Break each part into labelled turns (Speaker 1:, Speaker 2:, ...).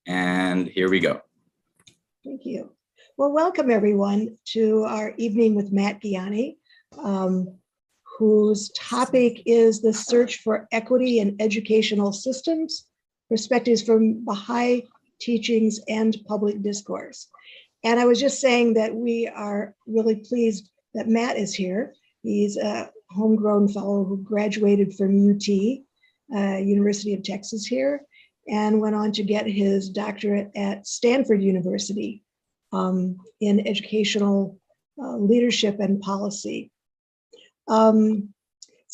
Speaker 1: And here we go.
Speaker 2: Thank you. Well, welcome everyone to our evening with Matt Giani, whose topic is the search for equity in educational systems, perspectives from Baha'i teachings and public discourse. And I was just saying that we are really pleased that Matt is here. He's a homegrown fellow who graduated from UT, University of Texas here, and went on to get his doctorate at Stanford University in educational leadership and policy. So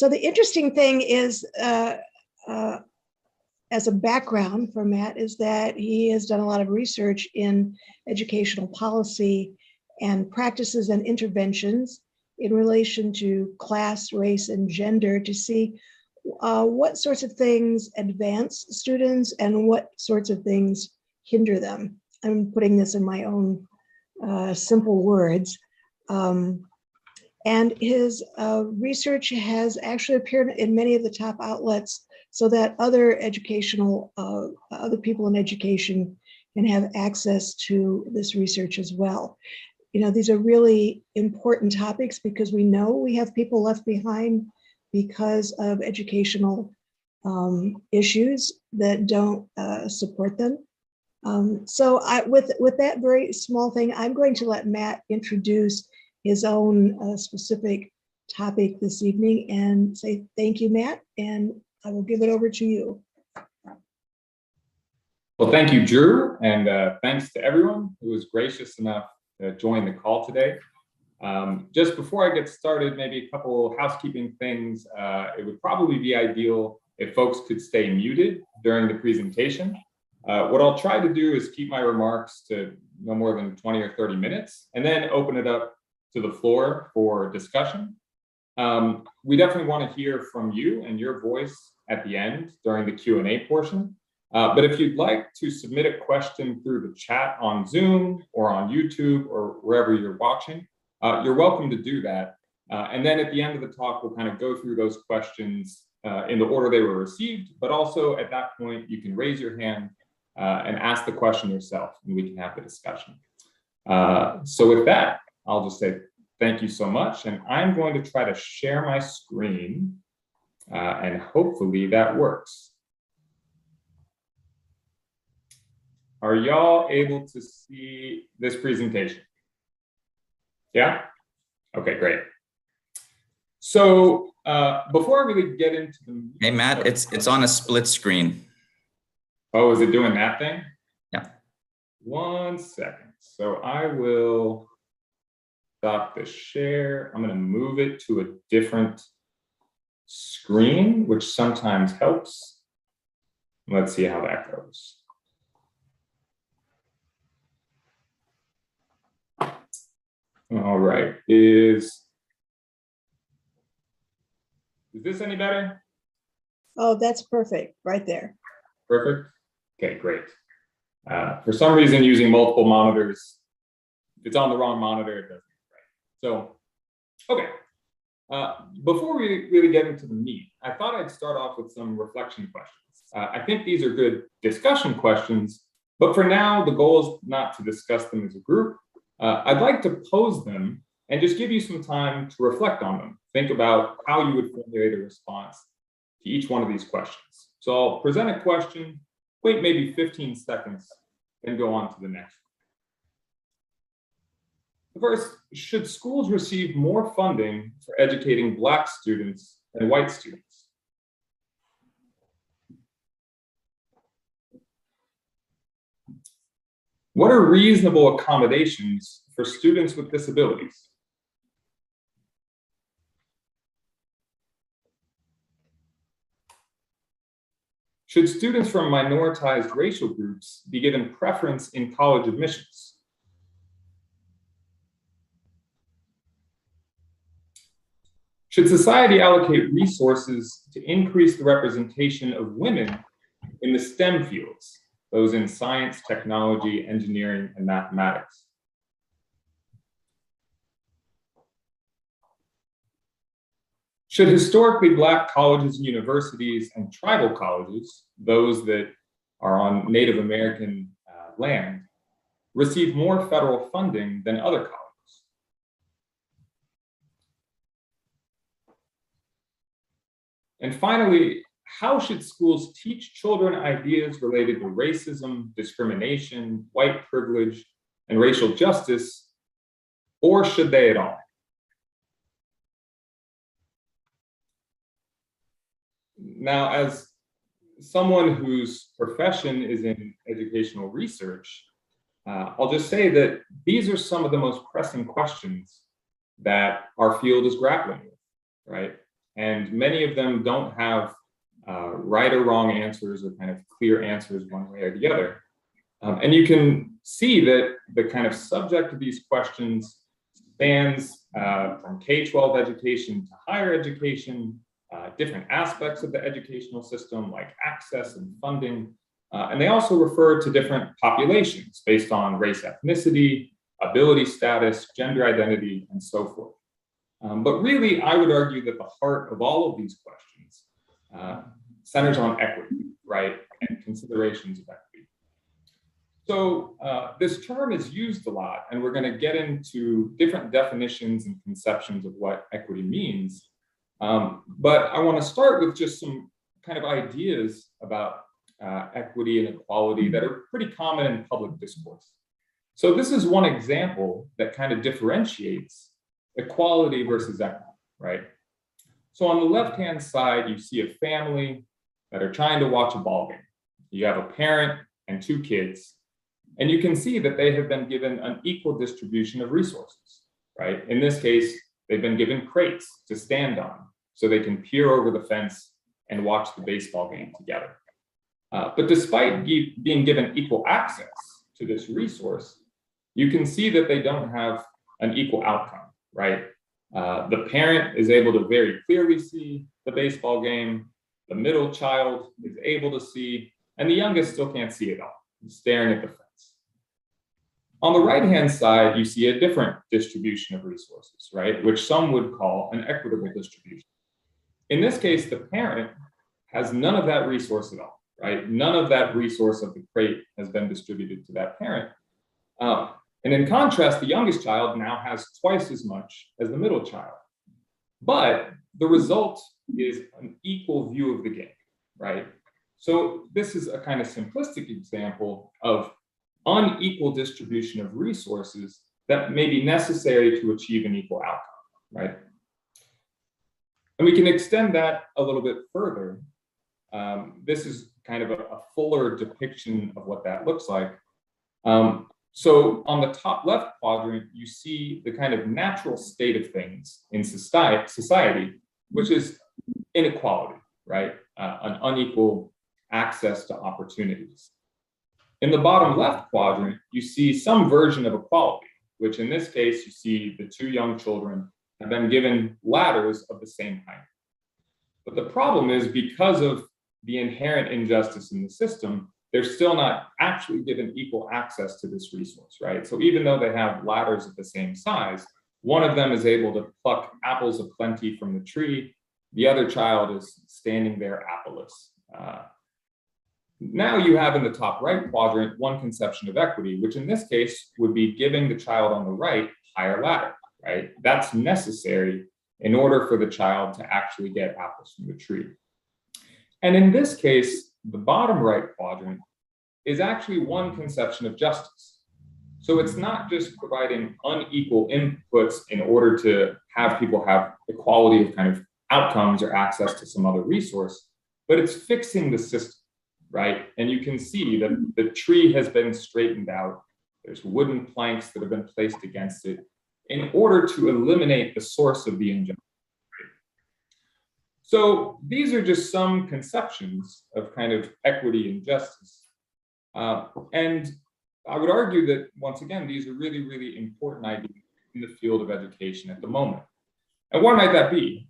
Speaker 2: the interesting thing is, as a background for Matt, is that he has done a lot of research in educational policy and practices and interventions in relation to class, race, and gender to see what sorts of things advance students and what sorts of things hinder them. I'm putting this in my own simple words. And his research has actually appeared in many of the top outlets so that other other people in education can have access to this research as well. You know, these are really important topics because we know we have people left behind because of educational issues that don't support them. So with that very small thing, I'm going to let Matt introduce his own specific topic this evening and say thank you, Matt, and I will give it over to you.
Speaker 3: Well, thank you, Drew, and thanks to everyone who was gracious enough to join the call today. Just before I get started, maybe a couple housekeeping things. It would probably be ideal if folks could stay muted during the presentation. What I'll try to do is keep my remarks to no more than 20 or 30 minutes, and then open it up to the floor for discussion. We definitely want to hear from you and your voice at the end during the Q&A portion. But if you'd like to submit a question through the chat on Zoom or on YouTube or wherever you're watching, you're welcome to do that. And then at the end of the talk, we'll kind of go through those questions in the order they were received, but also at that point, you can raise your hand and ask the question yourself, and we can have the discussion. So with that, I'll just say thank you so much, and I'm going to try to share my screen, and hopefully that works. Are y'all able to see this presentation? Yeah? Okay, great. So before I really get into the—
Speaker 1: Hey, Matt, it's on a split screen.
Speaker 3: Oh, is it doing that thing?
Speaker 1: Yeah.
Speaker 3: 1 second. So I will stop the share. I'm going to move it to a different screen, which sometimes helps. Let's see how that goes. All right. Is this any better?
Speaker 2: Oh, that's perfect right there.
Speaker 3: Perfect. Okay, great. For some reason, using multiple monitors, if it's on the wrong monitor, it doesn't work right. So, okay. Before we really get into the meat, I thought I'd start off with some reflection questions. I think these are good discussion questions, but for now, the goal is not to discuss them as a group. I'd like to pose them and just give you some time to reflect on them. Think about how you would formulate a response to each one of these questions. So I'll present a question, wait maybe 15 seconds, then go on to the next one. First, should schools receive more funding for educating Black students than white students? What are reasonable accommodations for students with disabilities? Should students from minoritized racial groups be given preference in college admissions? Should society allocate resources to increase the representation of women in the STEM fields, those in science, technology, engineering, and mathematics? Should historically Black colleges and universities and tribal colleges, those that are on Native American land receive more federal funding than other colleges. And finally, how should schools teach children ideas related to racism, discrimination, white privilege, and racial justice, or should they at all? Now, as someone whose profession is in educational research, I'll just say that these are some of the most pressing questions that our field is grappling with, right? And many of them don't have right or wrong answers or kind of clear answers one way or the other. And you can see that the kind of subject of these questions spans from K-12 education to higher education, different aspects of the educational system like access and funding. And they also refer to different populations based on race, ethnicity, ability status, gender identity, and so forth. But really, I would argue that the heart of all of these questions centers on equity, right, and considerations of equity. So this term is used a lot, and we're going to get into different definitions and conceptions of what equity means. But I want to start with just some kind of ideas about equity and equality that are pretty common in public discourse. So this is one example that kind of differentiates equality versus equity, right? So on the left-hand side, you see a family that are trying to watch a ball game. You have a parent and two kids, and you can see that they have been given an equal distribution of resources, right? In this case, they've been given crates to stand on so they can peer over the fence and watch the baseball game together. But despite being given equal access to this resource, you can see that they don't have an equal outcome, right? The parent is able to very clearly see the baseball game, the middle child is able to see, and the youngest still can't see it all, staring at the fence. On the right-hand side, you see a different distribution of resources, right? Which some would call an equitable distribution. In this case, the parent has none of that resource at all, right? None of that resource of the crate has been distributed to that parent. And in contrast, the youngest child now has twice as much as the middle child. But the result is an equal view of the game, right? So this is a kind of simplistic example of unequal distribution of resources that may be necessary to achieve an equal outcome, right? And we can extend that a little bit further. This is kind of a fuller depiction of what that looks like. So on the top left quadrant, you see the kind of natural state of things in society, which is inequality, right? An unequal access to opportunities. In the bottom left quadrant, you see some version of equality, which in this case, you see the two young children have been given ladders of the same height. But the problem is because of the inherent injustice in the system, they're still not actually given equal access to this resource, right? So even though they have ladders of the same size, one of them is able to pluck apples of plenty from the tree. The other child is standing there appleless. Now you have in the top right quadrant one conception of equity, which in this case would be giving the child on the right higher ladder, right? That's necessary in order for the child to actually get apples from the tree. And in this case, the bottom right quadrant is actually one conception of justice. So it's not just providing unequal inputs in order to have people have equality of kind of outcomes or access to some other resource, but it's fixing the system, right? And you can see that the tree has been straightened out. There's wooden planks that have been placed against it in order to eliminate the source of the injustice. So these are just some conceptions of kind of equity and justice. And I would argue that, once again, these are really, really important ideas in the field of education at the moment. And why might that be?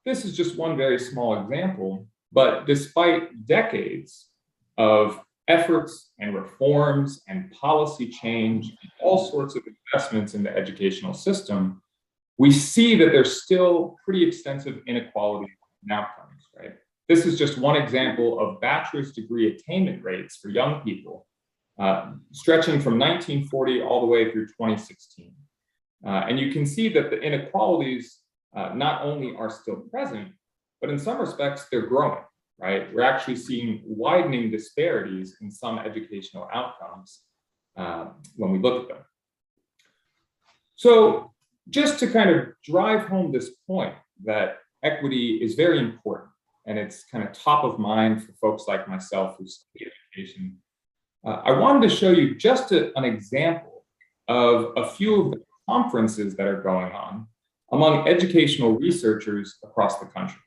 Speaker 3: This is just one very small example, but despite decades of efforts and reforms and policy change, and all sorts of investments in the educational system, we see that there's still pretty extensive inequality in outcomes, right? This is just one example of bachelor's degree attainment rates for young people stretching from 1940 all the way through 2016. And you can see that the inequalities not only are still present, but in some respects, they're growing, right? We're actually seeing widening disparities in some educational outcomes when we look at them. So just to kind of drive home this point that equity is very important, and it's kind of top of mind for folks like myself who study education, I wanted to show you just an example of a few of the conferences that are going on among educational researchers across the country.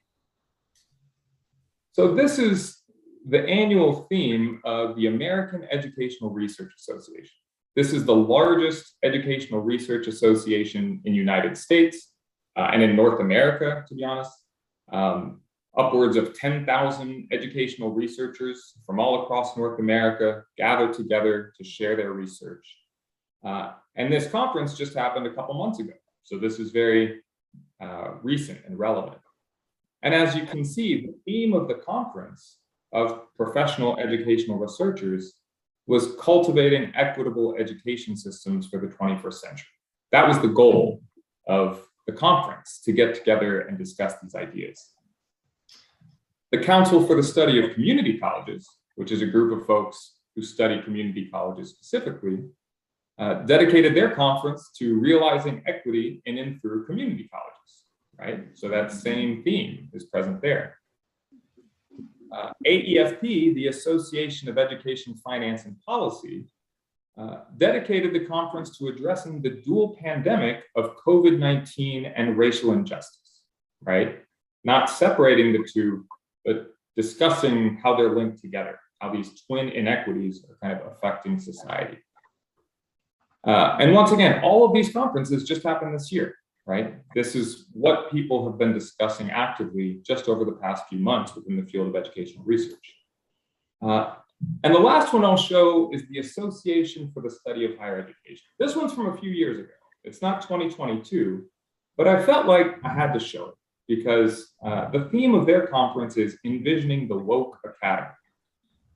Speaker 3: So this is the annual theme of the American Educational Research Association. This is the largest educational research association in the United States and in North America, to be honest. Upwards of 10,000 educational researchers from all across North America gather together to share their research. And this conference just happened a couple months ago. So this is very recent and relevant. And as you can see, the theme of the conference of professional educational researchers was cultivating equitable education systems for the 21st century. That was the goal of the conference, to get together and discuss these ideas. The Council for the Study of Community Colleges, which is a group of folks who study community colleges specifically, dedicated their conference to realizing equity in and through community colleges, right? So that same theme is present there. AEFP, the Association of Education, Finance, and Policy, dedicated the conference to addressing the dual pandemic of COVID-19 and racial injustice, right? Not separating the two, but discussing how they're linked together, how these twin inequities are kind of affecting society. And once again, all of these conferences just happened this year, right? This is what people have been discussing actively just over the past few months within the field of educational research. And the last one I'll show is the Association for the Study of Higher Education. This one's from a few years ago. It's not 2022, but I felt like I had to show it because the theme of their conference is envisioning the woke academy.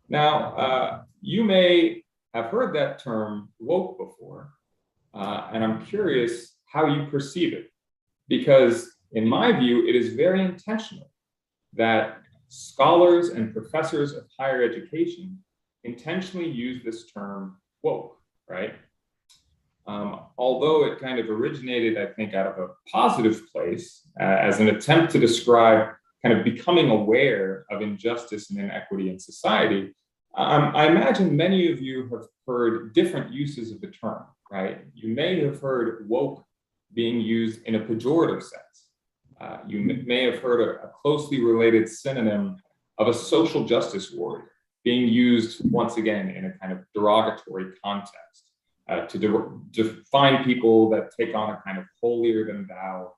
Speaker 3: Now, you may have heard that term woke before, and I'm curious how you perceive it, because in my view, it is very intentional that scholars and professors of higher education intentionally use this term woke, right? Although it kind of originated, I think, out of a positive place as an attempt to describe kind of becoming aware of injustice and inequity in society, I imagine many of you have heard different uses of the term, right? You may have heard woke being used in a pejorative sense. You may have heard a closely related synonym of a social justice warrior being used once again in a kind of derogatory context to define people that take on a kind of holier than thou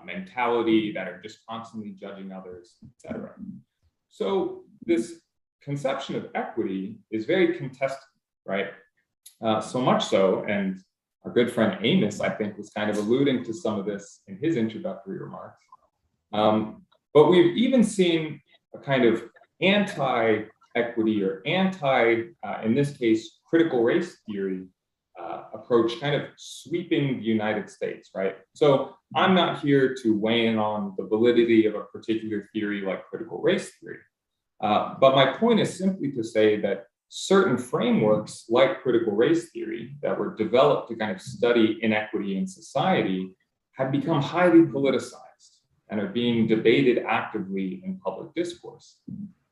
Speaker 3: mentality, that are just constantly judging others, etc. So this conception of equity is very contested, right? So much so, and our good friend Amos, I think, was kind of alluding to some of this in his introductory remarks. But we've even seen a kind of anti-equity or in this case, critical race theory approach kind of sweeping the United States, right? So I'm not here to weigh in on the validity of a particular theory like critical race theory. But my point is simply to say that certain frameworks like critical race theory that were developed to kind of study inequity in society have become highly politicized and are being debated actively in public discourse.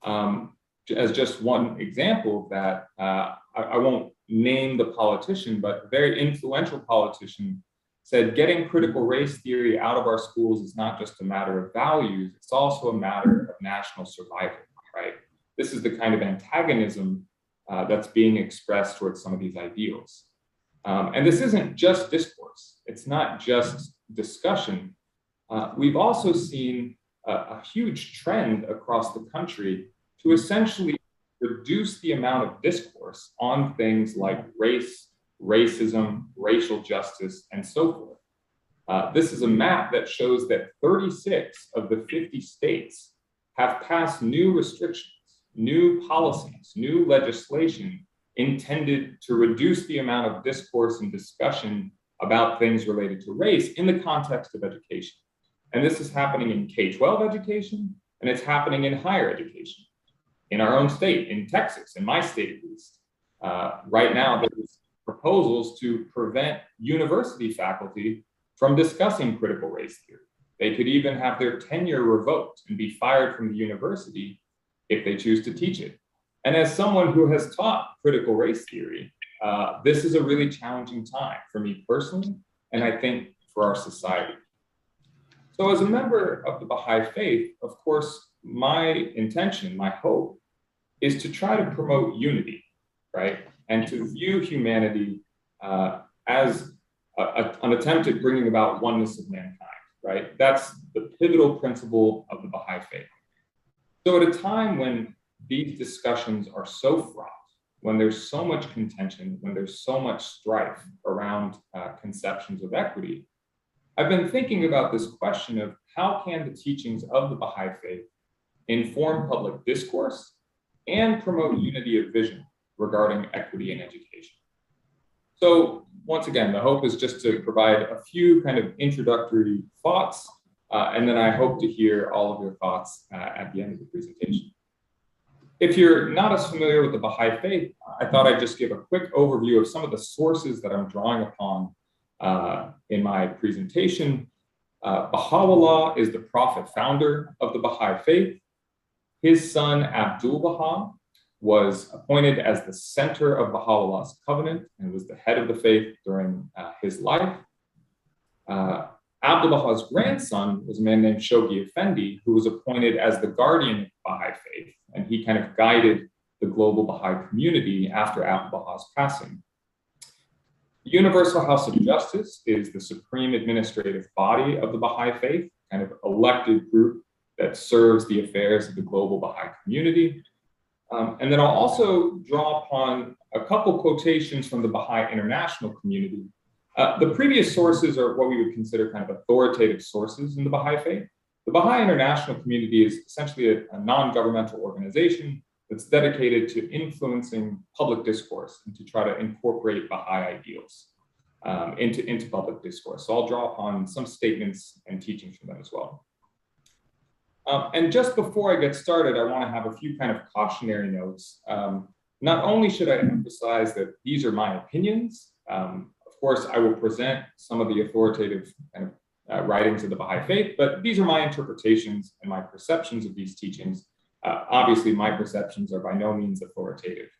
Speaker 3: As just one example of that, I won't name the politician, but a very influential politician said getting critical race theory out of our schools is not just a matter of values, it's also a matter of national survival, right? This is the kind of antagonism that's being expressed towards some of these ideals. And this isn't just discourse. It's not just discussion. We've also seen a huge trend across the country to essentially reduce the amount of discourse on things like race, racism, racial justice, and so forth. This is a map that shows that 36 of the 50 states have passed new restrictions, new policies, new legislation intended to reduce the amount of discourse and discussion about things related to race in the context of education. And this is happening in K-12 education, and it's happening in higher education. In our own state, in Texas, in my state at least, right now there's proposals to prevent university faculty from discussing critical race theory. They could even have their tenure revoked and be fired from the university if they choose to teach it. And as someone who has taught critical race theory, this is a really challenging time for me personally, and I think for our society. So as a member of the Baha'i faith, of course, my intention, my hope, is to try to promote unity, right? And to view humanity as an attempt at bringing about oneness of mankind, right? That's the pivotal principle of the Baha'i faith. So at a time when these discussions are so fraught, when there's so much contention, when there's so much strife around conceptions of equity, I've been thinking about this question of how can the teachings of the Baha'i faith inform public discourse and promote unity of vision regarding equity in education. So once again, the hope is just to provide a few kind of introductory thoughts, and then I hope to hear all of your thoughts at the end of the presentation. If you're not as familiar with the Baha'i faith, I thought I'd just give a quick overview of some of the sources that I'm drawing upon in my presentation. Baha'u'llah is the prophet founder of the Baha'i faith. His son, Abdul Baha, was appointed as the center of Baha'u'llah's covenant and was the head of the faith during his life. Abdul Baha's grandson was a man named Shoghi Effendi, who was appointed as the guardian of Baha'i faith, and he kind of guided the global Baha'i community after Abdul Baha's passing. The Universal House of Justice is the supreme administrative body of the Baha'i faith, kind of elected group that serves the affairs of the global Baha'i community. And then I'll also draw upon a couple quotations from the Baha'i international community. The previous sources are what we would consider kind of authoritative sources in the Baha'i faith. The Baha'i international community is essentially a non-governmental organization that's dedicated to influencing public discourse and to try to incorporate Baha'i ideals into public discourse. So I'll draw upon some statements and teachings from them as well. And just before I get started, I want to have a few kind of cautionary notes. Not only should I emphasize that these are my opinions, of course, I will present some of the authoritative kind of writings of the Baha'i faith, but these are my interpretations and my perceptions of these teachings. Obviously, my perceptions are by no means authoritative.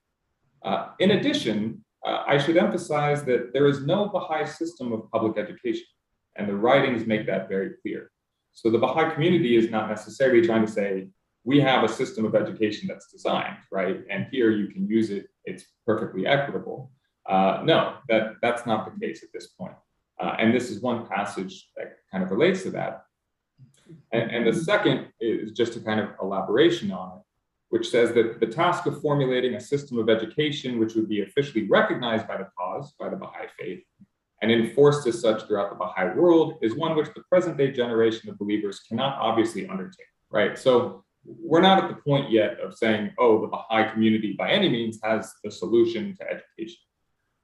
Speaker 3: In addition, I should emphasize that there is no Baha'i system of public education, and the writings make that very clear. So the Baha'i community is not necessarily trying to say, we have a system of education that's designed, right? And here you can use it, it's perfectly equitable. No, that's not the case at this point. And this is one passage that kind of relates to that. And the second is just a kind of elaboration on it, which says that the task of formulating a system of education which would be officially recognized by the cause, by the Baha'i faith, and enforced as such throughout the Baha'i world is one which the present day generation of believers cannot obviously undertake, right? So we're not at the point yet of saying, oh, the Baha'i community by any means has the solution to education.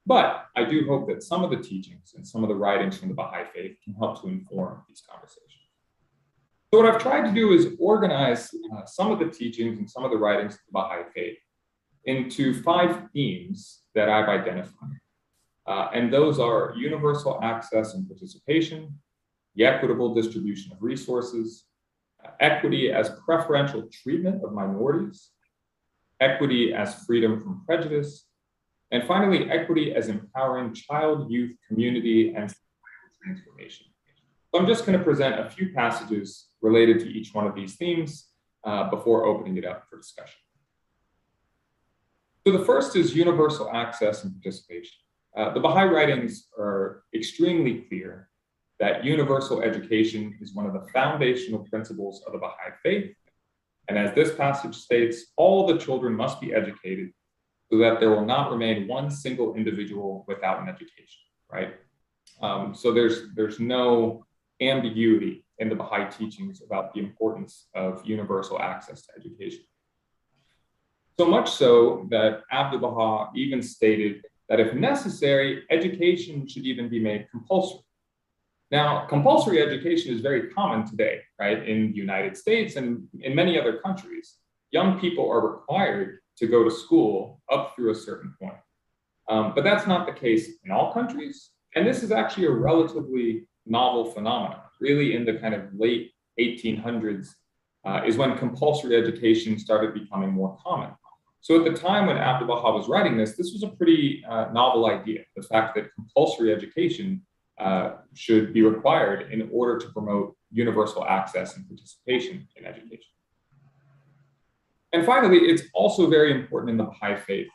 Speaker 3: But I do hope that some of the teachings and some of the writings from the Baha'i faith can help to inform these conversations. So what I've tried to do is organize some of the teachings and some of the writings of the Baha'i faith into 5 themes that I've identified. And those are universal access and participation, the equitable distribution of resources, equity as preferential treatment of minorities, equity as freedom from prejudice, and finally, equity as empowering child, youth, community, and transformation. So I'm just going to present a few passages related to each one of these themes before opening it up for discussion. So the first is universal access and participation. The Baha'i writings are extremely clear that universal education is one of the foundational principles of the Baha'i faith. And as this passage states, all the children must be educated so that there will not remain one single individual without an education, right? So there's no ambiguity in the Baha'i teachings about the importance of universal access to education. So much so that Abdu'l-Baha even stated that if necessary, education should even be made compulsory. Now, compulsory education is very common today, right? In the United States and in many other countries, young people are required to go to school up through a certain point. But that's not the case in all countries. And this is actually a relatively novel phenomenon. Really, in the kind of late 1800s is when compulsory education started becoming more common. So at the time when Abdu'l-Baha was writing this was a pretty novel idea, the fact that compulsory education should be required in order to promote universal access and participation in education. And finally, it's also very important in the Baha'i faith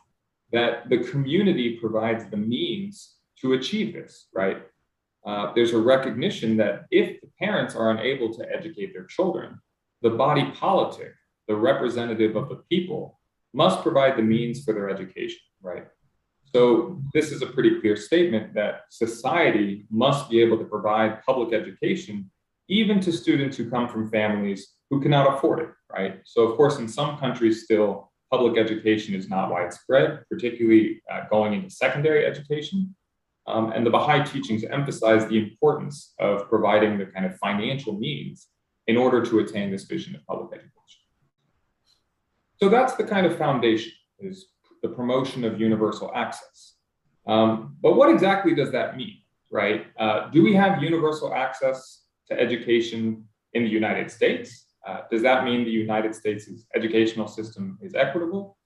Speaker 3: that the community provides the means to achieve this, right? There's a recognition that if the parents are unable to educate their children, the body politic, the representative of the people, must provide the means for their education, right? So this is a pretty clear statement that society must be able to provide public education even to students who come from families who cannot afford it, right? So of course, in some countries still, public education is not widespread, particularly going into secondary education. And the Baha'i teachings emphasize the importance of providing the kind of financial means in order to attain this vision of public education. So that's the kind of foundation, is the promotion of universal access. But what exactly does that mean, right? Do we have universal access to education in the United States? Does that mean the United States' educational system is equitable?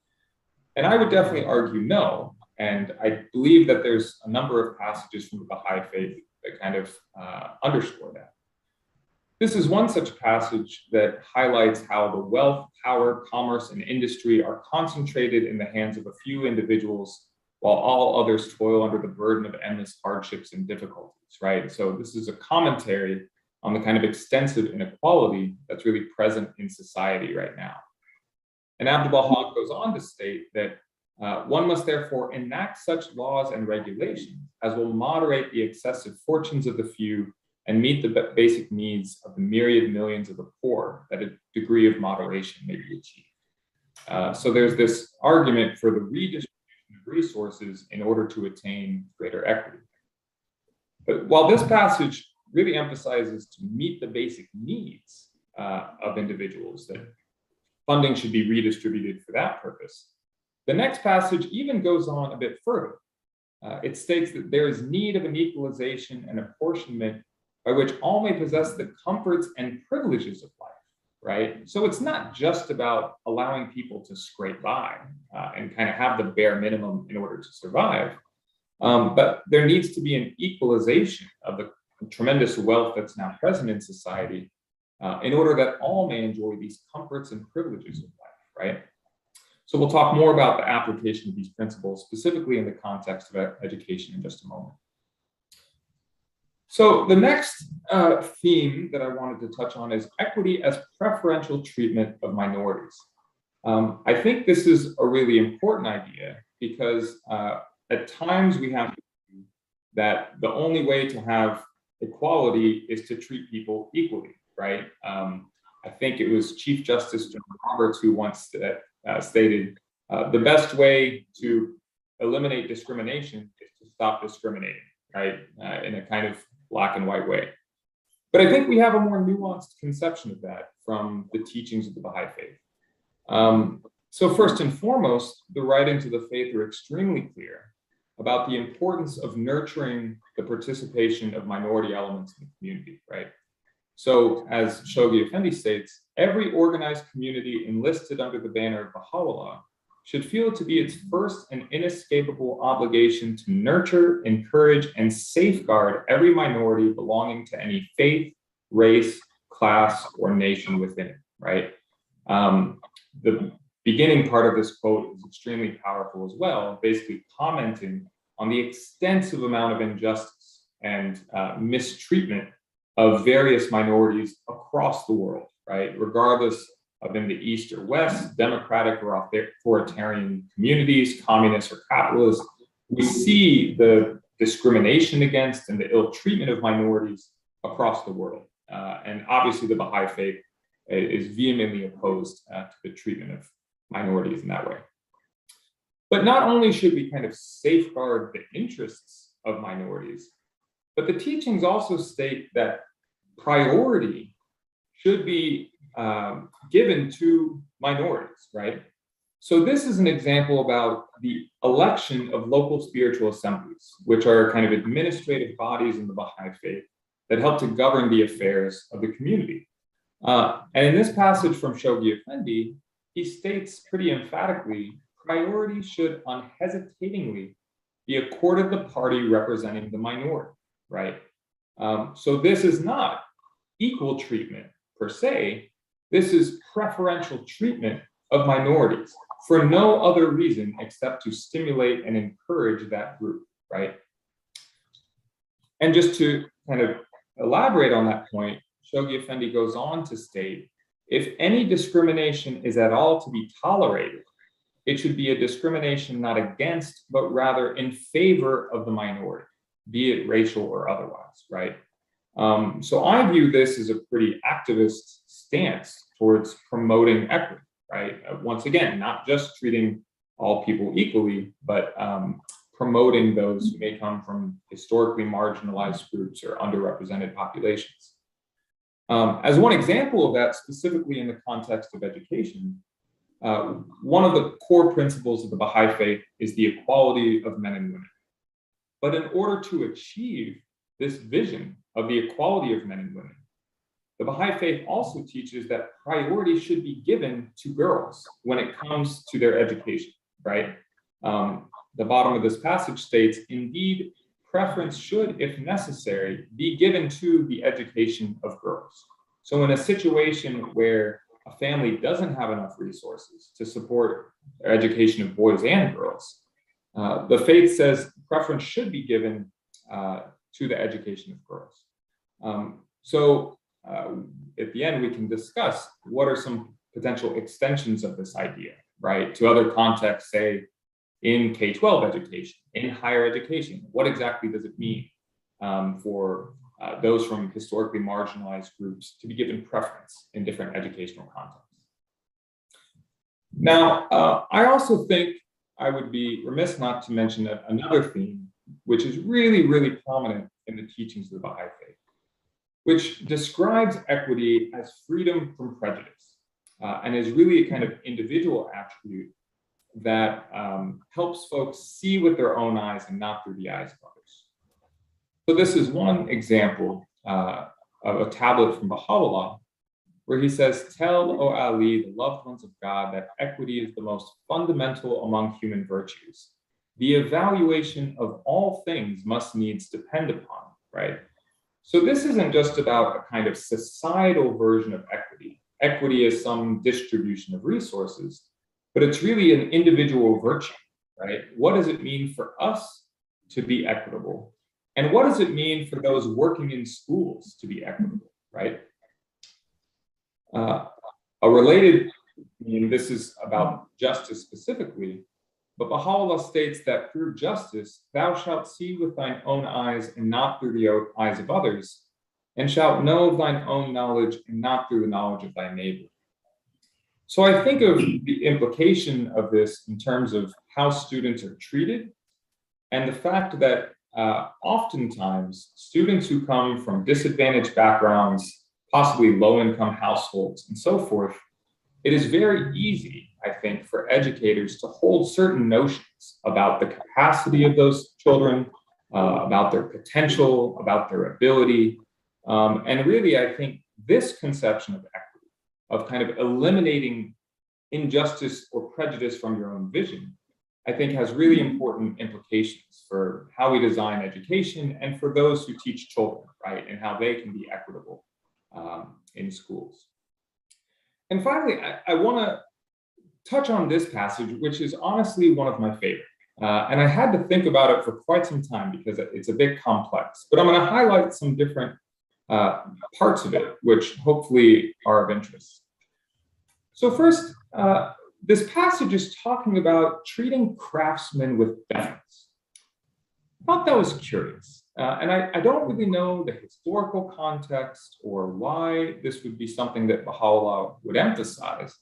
Speaker 3: And I would definitely argue no. And I believe that there's a number of passages from the Baha'i faith that kind of underscore that. This is one such passage that highlights how the wealth, power, commerce, and industry are concentrated in the hands of a few individuals, while all others toil under the burden of endless hardships and difficulties, right? So this is a commentary on the kind of extensive inequality that's really present in society right now. And Abdu'l-Baha goes on to state that one must therefore enact such laws and regulations as will moderate the excessive fortunes of the few and meet the basic needs of the myriad millions of the poor, that a degree of moderation may be achieved. So there's this argument for the redistribution of resources in order to attain greater equity. But while this passage really emphasizes to meet the basic needs of individuals, that funding should be redistributed for that purpose, the next passage even goes on a bit further. It states that there is need of an equalization and apportionment by which all may possess the comforts and privileges of life, right? So it's not just about allowing people to scrape by and kind of have the bare minimum in order to survive, but there needs to be an equalization of the tremendous wealth that's now present in society in order that all may enjoy these comforts and privileges of life, right? So we'll talk more about the application of these principles, specifically in the context of education in just a moment. So the next theme that I wanted to touch on is equity as preferential treatment of minorities. I think this is a really important idea because at times we have to see that the only way to have equality is to treat people equally, right? I think it was Chief Justice John Roberts who once stated, the best way to eliminate discrimination is to stop discriminating, right? In a kind of black and white way. But I think we have a more nuanced conception of that from the teachings of the Baha'i faith. So first and foremost, the writings of the faith are extremely clear about the importance of nurturing the participation of minority elements in the community, right? So as Shoghi Effendi states, every organized community enlisted under the banner of Baha'u'llah should feel it to be its first and inescapable obligation to nurture, encourage, and safeguard every minority belonging to any faith, race, class, or nation within it, right? The beginning part of this quote is extremely powerful as well, basically commenting on the extensive amount of injustice and mistreatment of various minorities across the world, right? Regardless of in the East or West, democratic or authoritarian communities, communist or capitalist, we see the discrimination against and the ill treatment of minorities across the world. And obviously the Baha'i faith is vehemently opposed to the treatment minorities in that way. But not only should we kind of safeguard the interests of minorities, but the teachings also state that priority should be given to minorities, right? So this is an example about the election of local spiritual assemblies, which are kind of administrative bodies in the Baha'i faith that help to govern the affairs of the community. And in this passage from Shoghi Effendi, he states pretty emphatically, priority should unhesitatingly be accorded the party representing the minority, right? So this is not equal treatment per se, this is preferential treatment of minorities for no other reason except to stimulate and encourage that group, right? And just to kind of elaborate on that point, Shoghi Effendi goes on to state, if any discrimination is at all to be tolerated, it should be a discrimination not against, but rather in favor of the minority, be it racial or otherwise, right? So I view this as a pretty activist stance towards promoting equity, right? Once again, not just treating all people equally, but promoting those who may come from historically marginalized groups or underrepresented populations. As one example of that, specifically in the context of education, one of the core principles of the Baha'i faith is the equality of men and women. But in order to achieve this vision of the equality of men and women, the Baha'i faith also teaches that priority should be given to girls when it comes to their education, right? The bottom of this passage states, indeed, preference should, if necessary, be given to the education of girls. So in a situation where a family doesn't have enough resources to support their education of boys and girls, the faith says preference should be given to the education of girls. At the end, we can discuss what are some potential extensions of this idea, right? To other contexts, say in K-12 education, in higher education, what exactly does it mean for those from historically marginalized groups to be given preference in different educational contexts? Now, I also think I would be remiss not to mention another theme, which is really, really prominent in the teachings of the Baha'i faith, which describes equity as freedom from prejudice and is really a kind of individual attribute that helps folks see with their own eyes and not through the eyes of others. So this is one example of a tablet from Baha'u'llah, where he says, tell, O Ali, the loved ones of God, that equity is the most fundamental among human virtues. The evaluation of all things must needs depend upon, right? So this isn't just about a kind of societal version of equity. Equity is some distribution of resources, but it's really an individual virtue, right? What does it mean for us to be equitable? And what does it mean for those working in schools to be equitable, right? A related theme, this is about justice specifically, but Baha'u'llah states that through justice, thou shalt see with thine own eyes and not through the eyes of others, and shalt know thine own knowledge and not through the knowledge of thy neighbor. So I think of the implication of this in terms of how students are treated and the fact that oftentimes students who come from disadvantaged backgrounds, possibly low-income households and so forth, it is very easy, I think, for educators to hold certain notions about the capacity of those children, about their potential, about their ability. And really, I think this conception of equity, of kind of eliminating injustice or prejudice from your own vision, I think has really important implications for how we design education and for those who teach children, right, and how they can be equitable in schools. And finally, I want to touch on this passage, which is honestly one of my favorite. And I had to think about it for quite some time because it's a bit complex, but I'm going to highlight some different parts of it, which hopefully are of interest. So first, this passage is talking about treating craftsmen with deference. I thought that was curious. And I don't really know the historical context or why this would be something that Baha'u'llah would emphasize.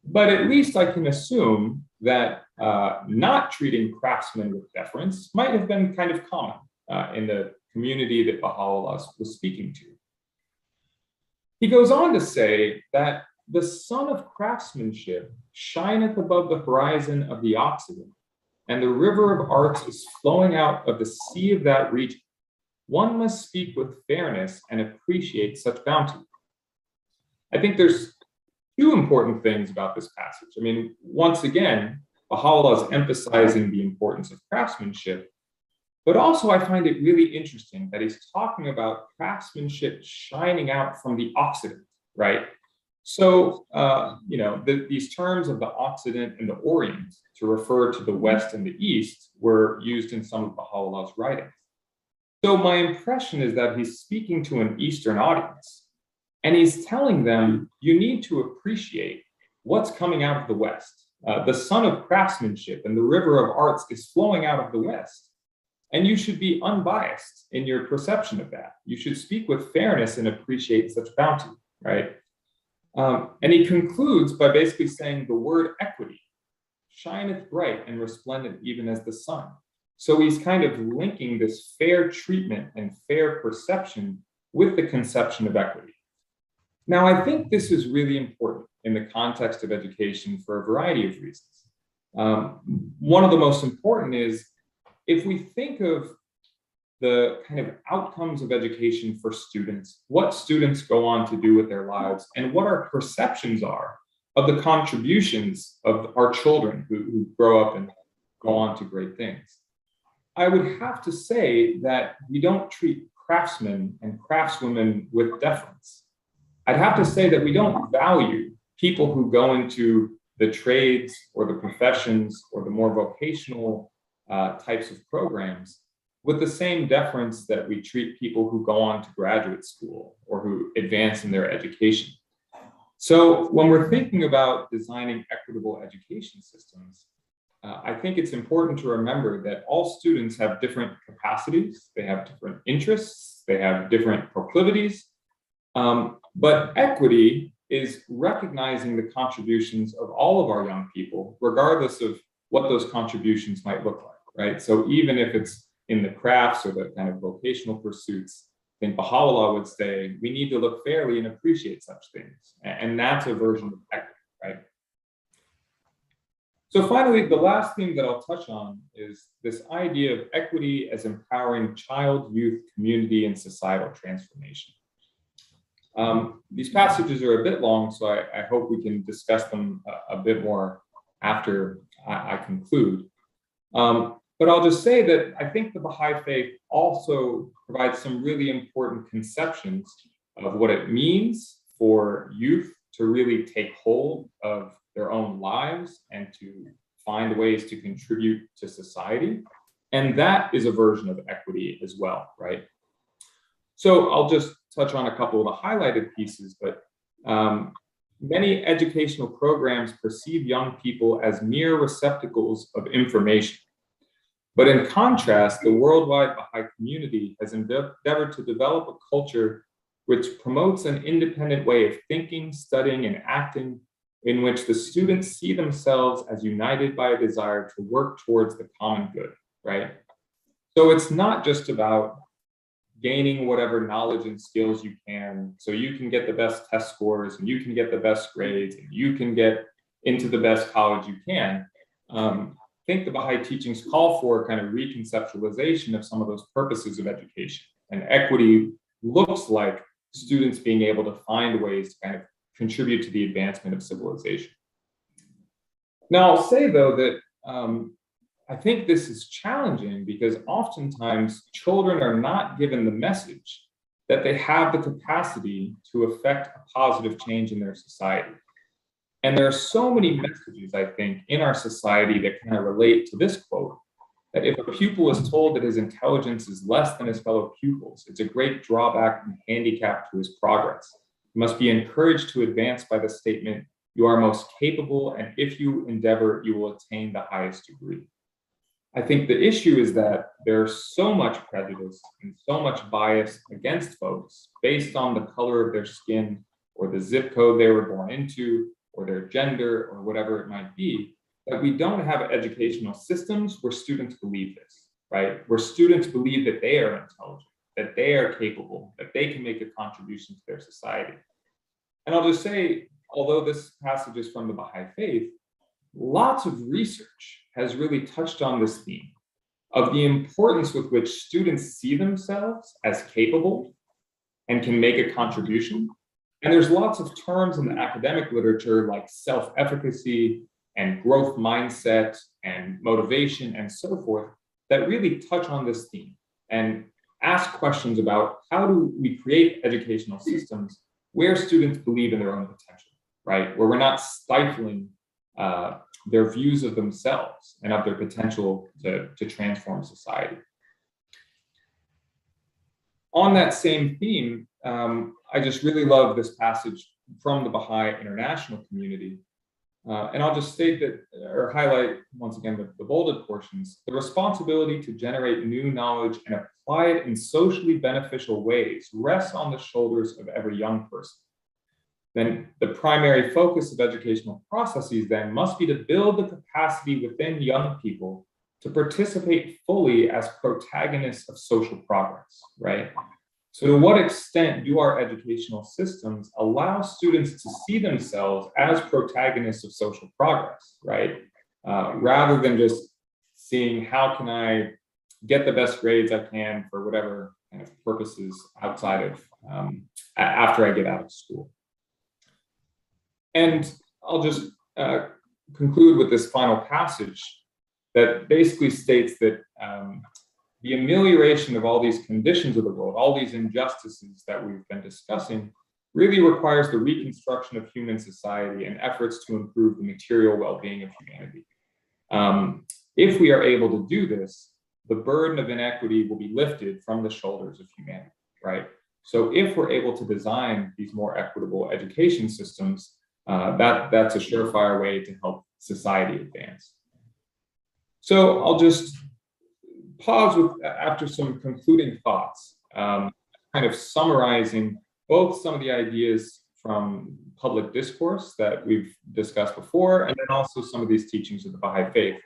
Speaker 3: But at least I can assume that not treating craftsmen with deference might have been kind of common in the community that Baha'u'llah was speaking to. He goes on to say that the sun of craftsmanship shineth above the horizon of the Occident, and the river of arts is flowing out of the sea of that region. One must speak with fairness and appreciate such bounty. I think there's two important things about this passage. I mean, once again, Baha'u'llah is emphasizing the importance of craftsmanship, but also I find it really interesting that he's talking about craftsmanship shining out from the Occident, right? So, these terms of the Occident and the Orient to refer to the West and the East were used in some of Baha'u'llah's writings. So my impression is that he's speaking to an Eastern audience, and he's telling them, you need to appreciate what's coming out of the West. The sun of craftsmanship and the river of arts is flowing out of the West. And you should be unbiased in your perception of that. You should speak with fairness and appreciate such bounty, right? And he concludes by basically saying the word equity shineth bright and resplendent even as the sun. So he's kind of linking this fair treatment and fair perception with the conception of equity. Now, I think this is really important in the context of education for a variety of reasons. One of the most important is if we think of the kind of outcomes of education for students, what students go on to do with their lives, and what our perceptions are of the contributions of our children who grow up and go on to great things. I would have to say that we don't treat craftsmen and craftswomen with deference. I'd have to say that we don't value people who go into the trades or the professions or the more vocational types of programs with the same deference that we treat people who go on to graduate school or who advance in their education. So when we're thinking about designing equitable education systems, I think it's important to remember that all students have different capacities, they have different interests, they have different proclivities, but equity is recognizing the contributions of all of our young people, regardless of what those contributions might look like, right? So even if it's in the crafts or the kind of vocational pursuits, I think Baha'u'llah would say, we need to look fairly and appreciate such things. And that's a version of equity, right? So finally, the last thing that I'll touch on is this idea of equity as empowering child, youth, community, and societal transformation. These passages are a bit long, so I hope we can discuss them a bit more after I conclude. But I'll just say that I think the Baha'i faith also provides some really important conceptions of what it means for youth to really take hold of their own lives and to find ways to contribute to society. And that is a version of equity as well, right? So I'll just touch on a couple of the highlighted pieces, but many educational programs perceive young people as mere receptacles of information. But in contrast, the worldwide Baha'i community has endeavored to develop a culture which promotes an independent way of thinking, studying, and acting, in which the students see themselves as united by a desire to work towards the common good, right? So it's not just about gaining whatever knowledge and skills you can, so you can get the best test scores, and you can get the best grades, and you can get into the best college you can. I think the Baha'i teachings call for a kind of reconceptualization of some of those purposes of education. And equity looks like students being able to find ways to kind of contribute to the advancement of civilization. Now, I'll say, though, that I think this is challenging because oftentimes children are not given the message that they have the capacity to affect a positive change in their society. And there are so many messages, I think, in our society that kind of relate to this quote, that if a pupil is told that his intelligence is less than his fellow pupils, it's a great drawback and handicap to his progress. He must be encouraged to advance by the statement, you are most capable, and if you endeavor, you will attain the highest degree. I think the issue is that there's so much prejudice and so much bias against folks based on the color of their skin or the zip code they were born into, or their gender or whatever it might be, that we don't have educational systems where students believe this, right? Where students believe that they are intelligent, that they are capable, that they can make a contribution to their society. And I'll just say, although this passage is from the Baha'i faith, lots of research has really touched on this theme of the importance with which students see themselves as capable and can make a contribution. And there's lots of terms in the academic literature like self-efficacy and growth mindset and motivation and so forth that really touch on this theme and ask questions about how do we create educational systems where students believe in their own potential, right? Where we're not stifling their views of themselves and of their potential to transform society. On that same theme, I just really love this passage from the Baha'i international community. And I'll just state that, or highlight once again the bolded portions, the responsibility to generate new knowledge and apply it in socially beneficial ways rests on the shoulders of every young person. Then the primary focus of educational processes then must be to build the capacity within young people to participate fully as protagonists of social progress, right? So to what extent do our educational systems allow students to see themselves as protagonists of social progress, right? Rather than just seeing how can I get the best grades I can for whatever kind of purposes outside of, after I get out of school. And I'll just conclude with this final passage that basically states that the amelioration of all these conditions of the world, all these injustices that we've been discussing, really requires the reconstruction of human society and efforts to improve the material well-being of humanity. If we are able to do this, the burden of inequity will be lifted from the shoulders of humanity, right? So if we're able to design these more equitable education systems, that's a surefire way to help society advance. So I'll just pause with, after some concluding thoughts, kind of summarizing both some of the ideas from public discourse that we've discussed before, and then also some of these teachings of the Baha'i faith.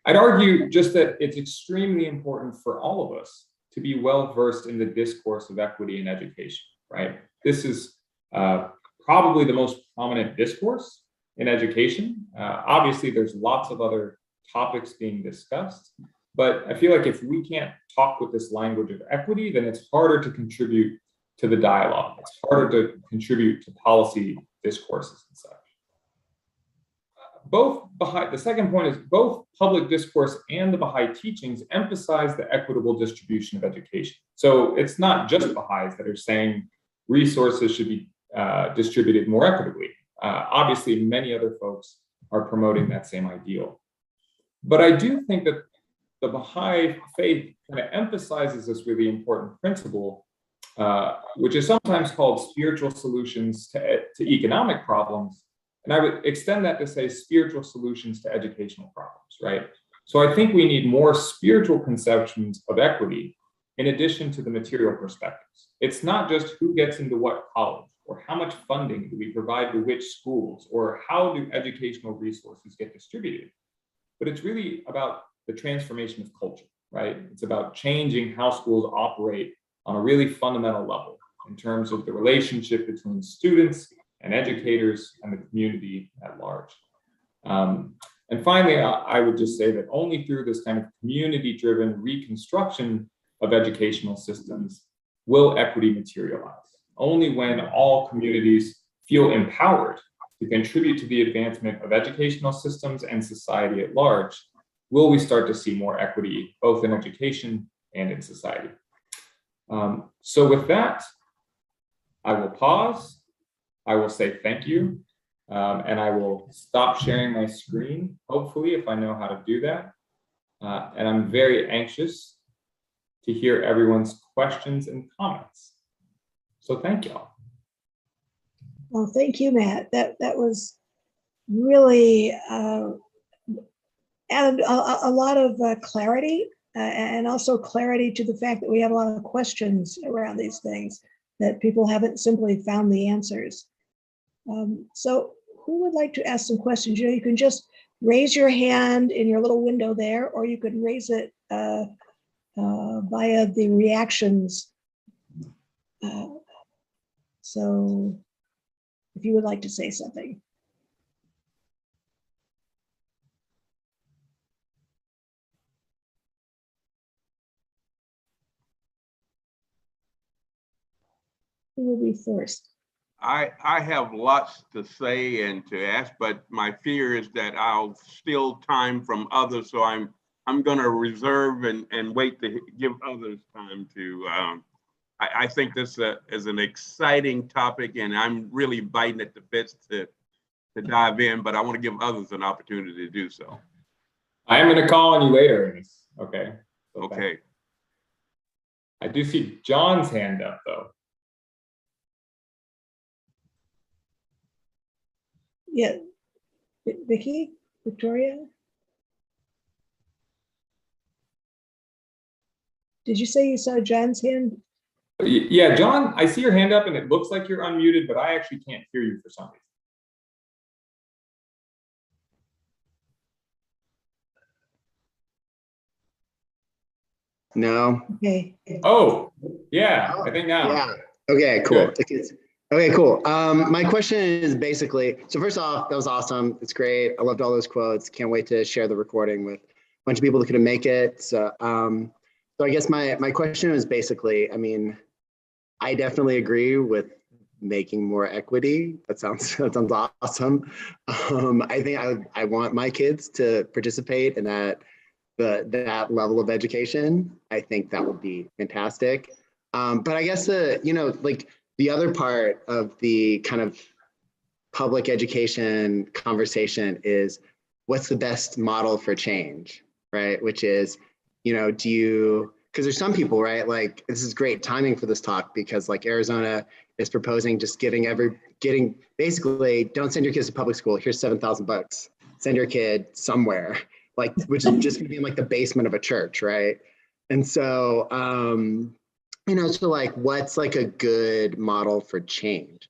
Speaker 3: I'd argue just that it's extremely important for all of us to be well-versed in the discourse of equity in education, right? This is probably the most prominent discourse in education. Obviously, there's lots of other topics being discussed, but I feel like if we can't talk with this language of equity, then it's harder to contribute to the dialogue. It's harder to contribute to policy discourses and such. The second point is both public discourse and the Baha'i teachings emphasize the equitable distribution of education. So it's not just Baha'is that are saying resources should be distributed more equitably. Obviously, many other folks are promoting that same ideal. But I do think that the Baha'i faith kind of emphasizes this really important principle, which is sometimes called spiritual solutions to economic problems. And I would extend that to say spiritual solutions to educational problems, right? So I think we need more spiritual conceptions of equity in addition to the material perspectives. It's not just who gets into what college, or how much funding do we provide to which schools, or how do educational resources get distributed, but it's really about the transformation of culture, right? It's about changing how schools operate on a really fundamental level in terms of the relationship between students and educators and the community at large. And finally, I would just say that only through this kind of community-driven reconstruction of educational systems will equity materialize. Only when all communities feel empowered to contribute to the advancement of educational systems and society at large will we start to see more equity, both in education and in society. So with that, I will pause. I will say thank you, and I will stop sharing my screen, hopefully, if I know how to do that. And I'm very anxious to hear everyone's questions and comments. So thank you all.
Speaker 2: Well, thank you, Matt. That was really added a lot of clarity, and also clarity to the fact that we have a lot of questions around these things that people haven't simply found the answers. So who would like to ask some questions? You can just raise your hand in your little window there, or you could raise it via the reactions. So if you would like to say something. Who will be first?
Speaker 4: I have lots to say and to ask, but my fear is that I'll steal time from others. So I'm going to reserve and wait to give others time to. I think this is an exciting topic, and I'm really biting at the bits to dive in. But I want to give others an opportunity to do so.
Speaker 3: I am going to call on you later, Ernest. Okay.
Speaker 4: Okay.
Speaker 3: I do see John's hand up, though.
Speaker 2: Yeah, Vicki, Victoria? Did you say you saw John's hand?
Speaker 3: Yeah, John, I see your hand up and it looks like you're unmuted, but I actually can't hear you for some reason.
Speaker 5: No.
Speaker 2: Okay.
Speaker 3: Oh, yeah, I think now.
Speaker 5: Yeah. Okay, cool.
Speaker 3: Good.
Speaker 5: Okay, cool. My question is basically, so first off, that was awesome. It's great. I loved all those quotes. Can't wait to share the recording with a bunch of people that couldn't make it. So I guess my question is basically, I mean, I definitely agree with making more equity. That sounds awesome. I think I want my kids to participate in that level of education. I think that would be fantastic. But I guess like the other part of the kind of public education conversation is what's the best model for change, right? Which is, because there's some people, right? Like this is great timing for this talk because like Arizona is proposing just getting basically don't send your kids to public school. Here's $7,000. Send your kid somewhere, like which is just gonna be in like the basement of a church, right? And so so like what's like a good model for change?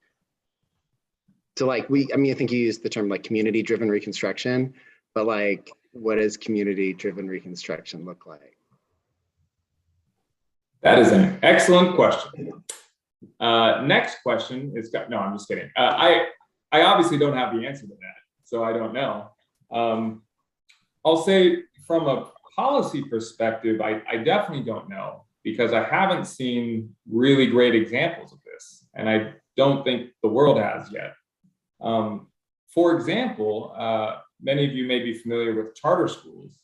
Speaker 5: So like I think you used the term like community-driven reconstruction, but like what does community-driven reconstruction look like?
Speaker 3: That is an excellent question. Next question is, no, I'm just kidding. I obviously don't have the answer to that, so I don't know. I'll say from a policy perspective, I definitely don't know because I haven't seen really great examples of this, and I don't think the world has yet. For example, many of you may be familiar with charter schools,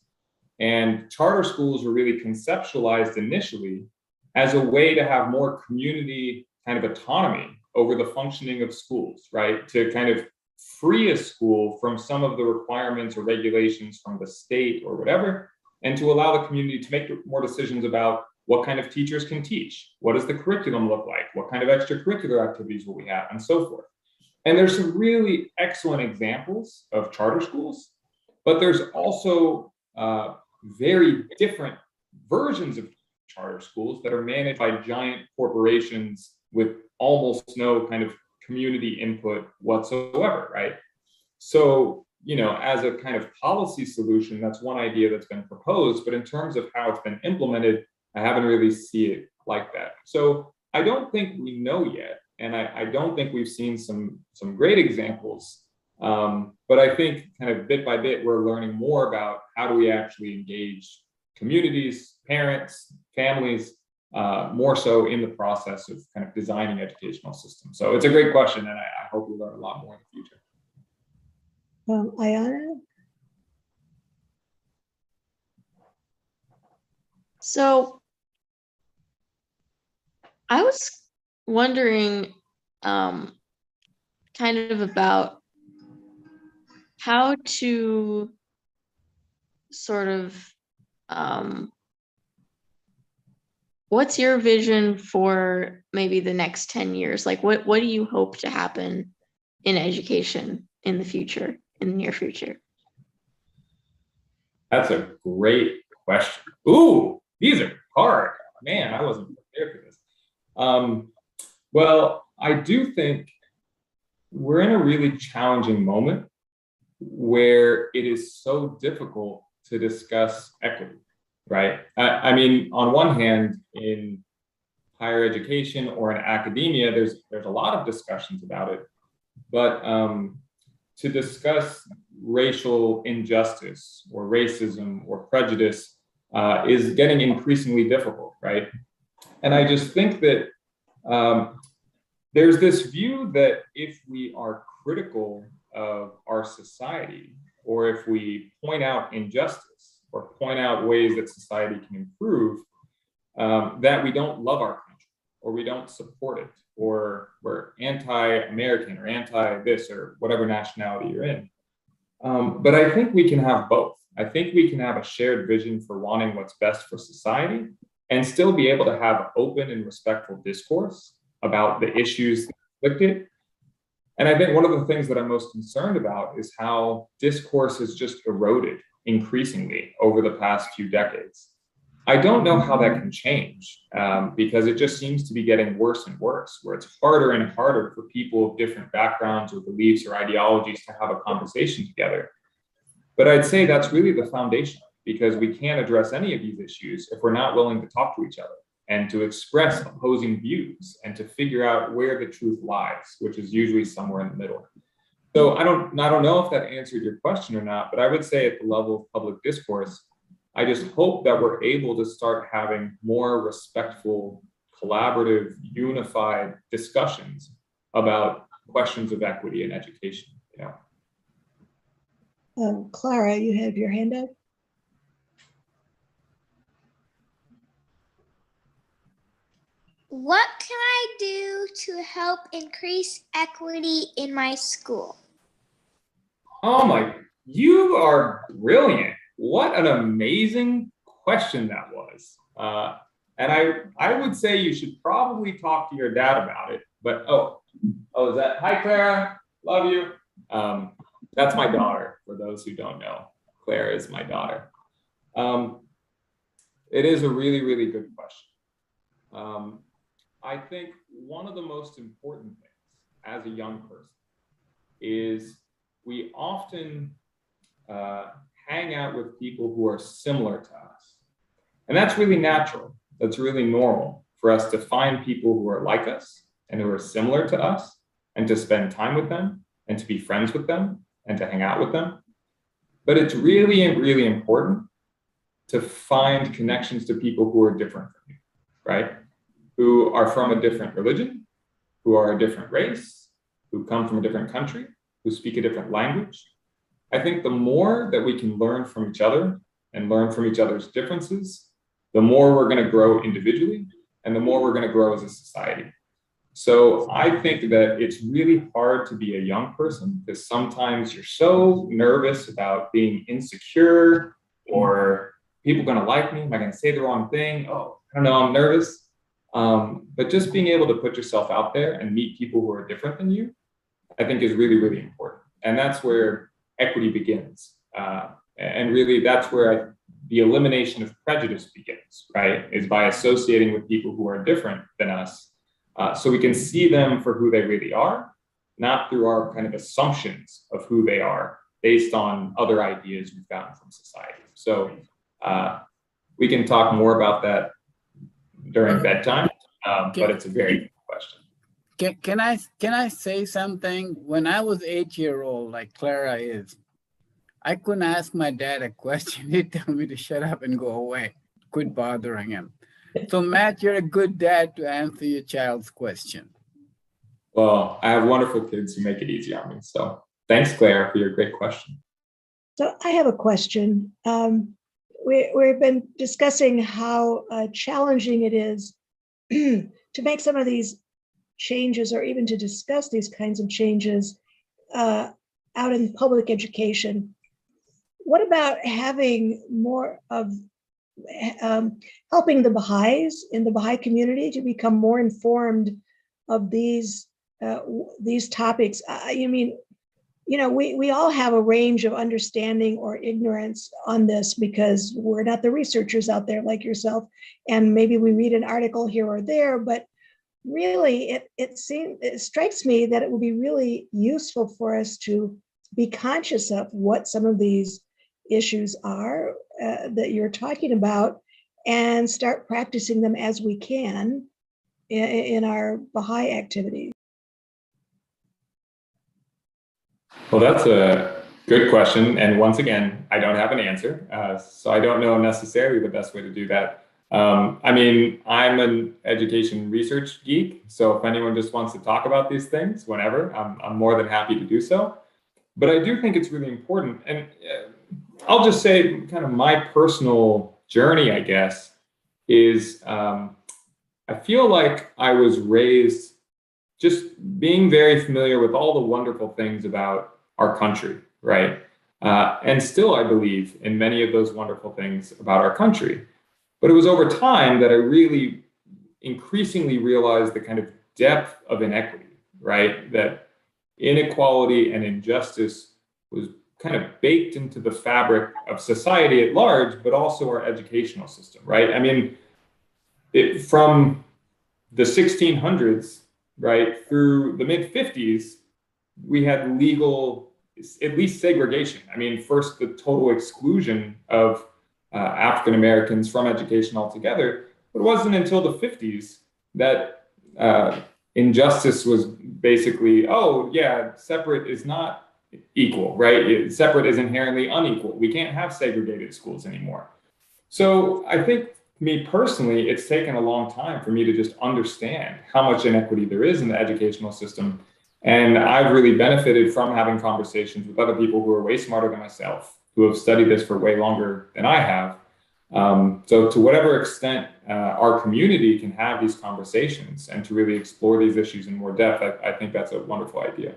Speaker 3: and charter schools were really conceptualized initially as a way to have more community kind of autonomy over the functioning of schools, right? To kind of free a school from some of the requirements or regulations from the state or whatever, and to allow the community to make more decisions about what kind of teachers can teach, what does the curriculum look like, what kind of extracurricular activities will we have, and so forth. And there's some really excellent examples of charter schools, but there's also very different versions of charter schools that are managed by giant corporations with almost no kind of community input whatsoever, right? So, as a kind of policy solution, that's one idea that's been proposed, but in terms of how it's been implemented, I haven't really seen it like that. So I don't think we know yet, and I don't think we've seen some great examples, but I think kind of bit by bit, we're learning more about how do we actually engage communities, parents, families, more so in the process of kind of designing educational systems. So it's a great question, and I hope we learn a lot more in the future.
Speaker 2: Ayana?
Speaker 6: So I was wondering kind of about how to sort of what's your vision for maybe the next 10 years? Like what do you hope to happen in education in the future, in the near future?
Speaker 3: That's a great question. Ooh, these are hard. Man, I wasn't prepared for this. Well, I do think we're in a really challenging moment where it is so difficult to discuss equity, right? I mean, on one hand, in higher education or in academia, there's a lot of discussions about it, but to discuss racial injustice or racism or prejudice is getting increasingly difficult, right? And I just think that there's this view that if we are critical of our society, or if we point out injustice or point out ways that society can improve, that we don't love our country, or we don't support it, or we're anti-American or anti-this or whatever nationality you're in. But I think we can have both. I think we can have a shared vision for wanting what's best for society and still be able to have open and respectful discourse about the issues that afflict it. And I think one of the things that I'm most concerned about is how discourse has just eroded increasingly over the past few decades. I don't know how that can change because it just seems to be getting worse and worse, where it's harder and harder for people of different backgrounds or beliefs or ideologies to have a conversation together. But I'd say that's really the foundation, because we can't address any of these issues if we're not willing to talk to each other and to express opposing views and to figure out where the truth lies, which is usually somewhere in the middle. So I don't know if that answered your question or not, but I would say at the level of public discourse, I just hope that we're able to start having more respectful, collaborative, unified discussions about questions of equity in education. You know?
Speaker 2: Clara, you have your hand up.
Speaker 7: What can I do to help increase equity in my school?
Speaker 3: Oh my, you are brilliant. What an amazing question that was. And I would say you should probably talk to your dad about it, but is that, hi Clara, love you. That's my daughter, for those who don't know. Clara is my daughter. It is a really, really good question. I think one of the most important things as a young person is we often hang out with people who are similar to us. And that's really natural. That's really normal for us to find people who are like us and who are similar to us and to spend time with them and to be friends with them and to hang out with them. But it's really, really important to find connections to people who are different from you, right? Who are from a different religion, who are a different race, who come from a different country, who speak a different language. I think the more that we can learn from each other and learn from each other's differences, the more we're going to grow individually and the more we're going to grow as a society. So I think that it's really hard to be a young person because sometimes you're so nervous about being insecure, or people going to like me? Am I going to say the wrong thing? Oh, I don't know, I'm nervous. But just being able to put yourself out there and meet people who are different than you, I think is really, really important. And that's where equity begins. And really that's where the elimination of prejudice begins, right? Is by associating with people who are different than us, so we can see them for who they really are, not through our kind of assumptions of who they are based on other ideas we've gotten from society. So we can talk more about that during bedtime, but it's a very good question.
Speaker 8: Can I say something? When I was 8-year-old, like Clara is, I couldn't ask my dad a question. He'd tell me to shut up and go away, quit bothering him. So Matt, you're a good dad to answer your child's question.
Speaker 3: Well, I have wonderful kids who make it easy on me. So thanks, Claire, for your great question.
Speaker 2: So I have a question. We've been discussing how challenging it is to make some of these changes, or even to discuss these kinds of changes out in public education. What about having more of helping the Baha'is in the Baha'i community to become more informed of these topics? We all have a range of understanding or ignorance on this because we're not the researchers out there like yourself, and maybe we read an article here or there, but really, it strikes me that it would be really useful for us to be conscious of what some of these issues are that you're talking about, and start practicing them as we can in our Baha'i activities.
Speaker 3: Well, that's a good question. And once again, I don't have an answer. So I don't know necessarily the best way to do that. I mean, I'm an education research geek. So if anyone just wants to talk about these things, whenever, I'm more than happy to do so. But I do think it's really important. And I'll just say kind of my personal journey, I guess, is I feel like I was raised just being very familiar with all the wonderful things about our country, right? And still, I believe in many of those wonderful things about our country. But it was over time that I really increasingly realized the kind of depth of inequity, right? That inequality and injustice was kind of baked into the fabric of society at large, but also our educational system, right? I mean, from the 1600s, right, through the mid 50s, we had legal, at least segregation. I mean, first the total exclusion of African Americans from education altogether, but it wasn't until the 50s that injustice was basically, oh yeah, separate is not equal, right? Separate is inherently unequal. We can't have segregated schools anymore. So I think, me personally, it's taken a long time for me to just understand how much inequity there is in the educational system. And I've really benefited from having conversations with other people who are way smarter than myself, who have studied this for way longer than I have. So to whatever extent our community can have these conversations and to really explore these issues in more depth, I think that's a wonderful idea.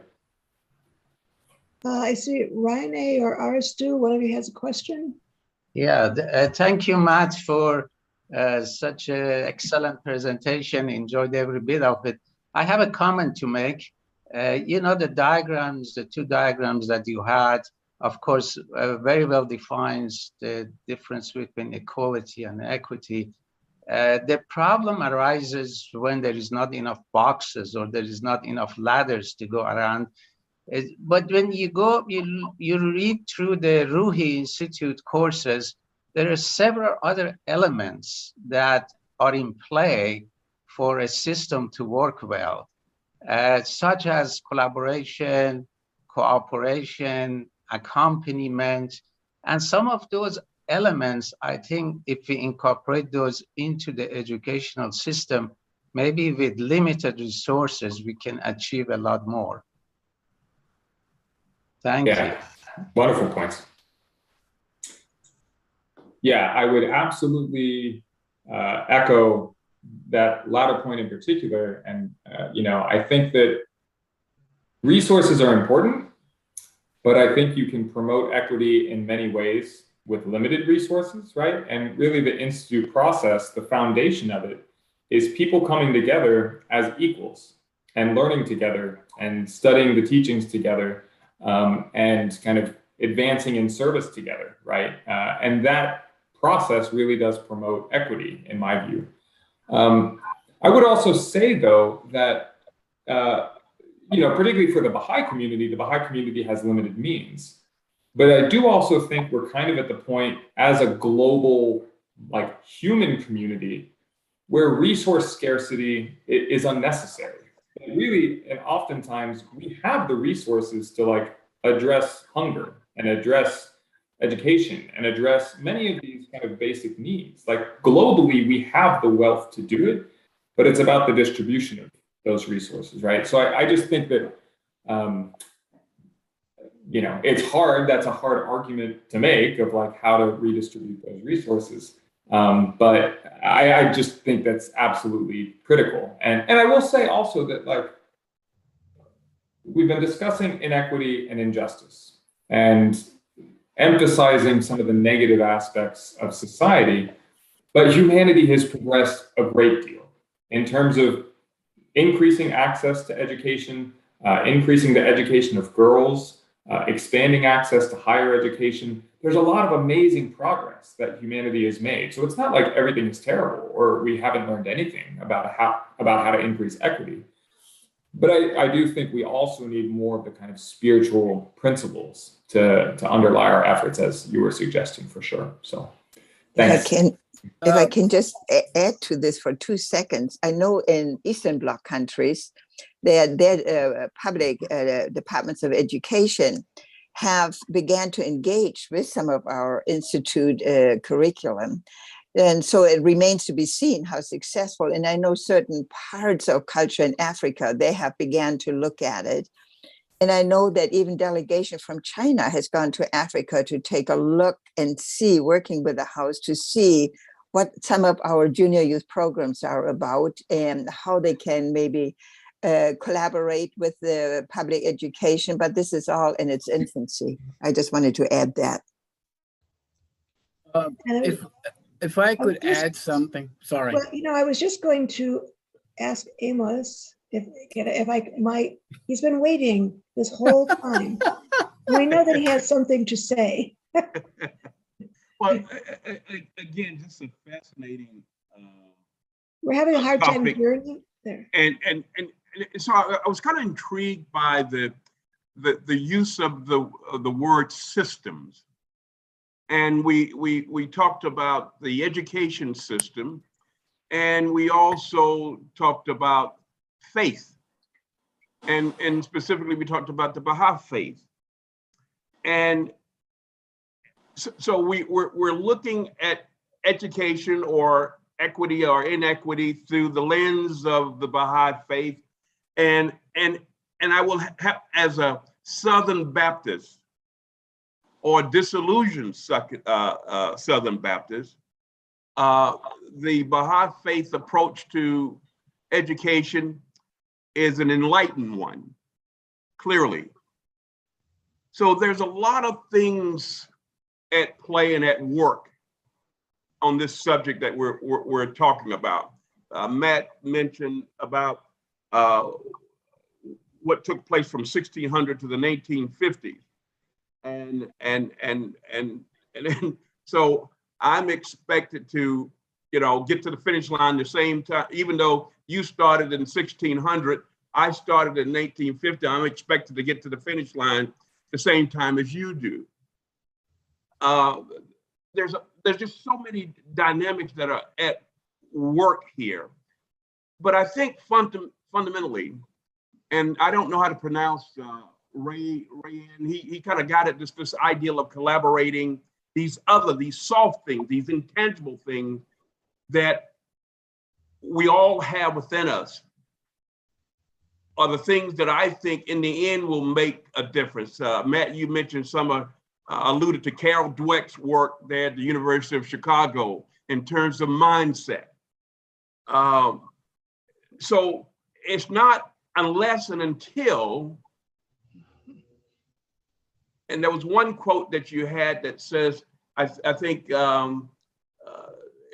Speaker 2: I see Ryan or Aristu, one of you has a question?
Speaker 9: Yeah, thank you, Matt, for such an excellent presentation. Enjoyed every bit of it. I have a comment to make. You know, the diagrams, the two diagrams that you had, of course, very well defines the difference between equality and equity. The problem arises when there is not enough boxes or there is not enough ladders to go around. But when you go, you read through the Ruhi Institute courses, there are several other elements that are in play for a system to work well, such as collaboration, cooperation, accompaniment, and some of those elements, I think if we incorporate those into the educational system, maybe with limited resources, we can achieve a lot more. Thank you.
Speaker 3: Wonderful points. Yeah, I would absolutely echo that latter point in particular. And, you know, I think that resources are important, but I think you can promote equity in many ways with limited resources, right? And really the institute process, the foundation of it, is people coming together as equals and learning together and studying the teachings together, and kind of advancing in service together, right? And that process really does promote equity, in my view. I would also say, though, that, you know, particularly for the Baha'i community has limited means. But I do also think we're kind of at the point as a global, like, human community where resource scarcity is unnecessary. And really, and oftentimes we have the resources to like address hunger and address education and address many of these kind of basic needs. Like globally, we have the wealth to do it, but it's about the distribution of those resources, right? So I just think that, you know, it's hard. That's a hard argument to make of like how to redistribute those resources. But I just think that's absolutely critical. And I will say also that, like, we've been discussing inequity and injustice and emphasizing some of the negative aspects of society, but humanity has progressed a great deal in terms of increasing access to education, increasing the education of girls, expanding access to higher education. there's a lot of amazing progress that humanity has made. So it's not like everything is terrible or we haven't learned anything about how to increase equity. But I do think we also need more of the kind of spiritual principles to underlie our efforts, as you were suggesting, for sure. So thanks.
Speaker 10: If I can just add to this for 2 seconds, I know in Eastern Bloc countries, their public departments of education have began to engage with some of our institute curriculum. And so it remains to be seen how successful. And I know certain parts of culture in Africa, they have began to look at it. And I know that even delegation from China has gone to Africa to take a look and see, working with the house to see what some of our junior youth programs are about and how they can maybe collaborate with the public education. But this is all in its infancy. I just wanted to add that.
Speaker 8: If I could add something, sorry.
Speaker 2: Well, I was just going to ask Amos if I might. He's been waiting this whole time. We know that he has something to say.
Speaker 4: Well, again, this is a fascinating.
Speaker 2: We're having a hard time
Speaker 4: topic.
Speaker 2: hearing you there.
Speaker 4: And so I was kind of intrigued by the use of the word systems. And we talked about the education system, and we also talked about faith, and specifically we talked about the Baha'i faith. And so we're looking at education or equity or inequity through the lens of the Baha'i faith, and I will have, as a Southern Baptist or disillusioned Southern Baptist, the Baha'i faith approach to education is an enlightened one, clearly. So there's a lot of things at play and at work on this subject that we're talking about. Matt mentioned about what took place from 1600 to the 1950s. And so I'm expected to, get to the finish line the same time. Even though you started in 1600, I started in 1950. I'm expected to get to the finish line the same time as you do. There's just so many dynamics that are at work here. But I think fundamentally, and I don't know how to pronounce Ray, he kind of got at this ideal of collaborating, these soft things, these intangible things that we all have within us are the things that I think in the end will make a difference. Matt, you mentioned alluded to Carol Dweck's work there at the University of Chicago in terms of mindset. So it's not unless and until. And there was one quote that you had that says, I think it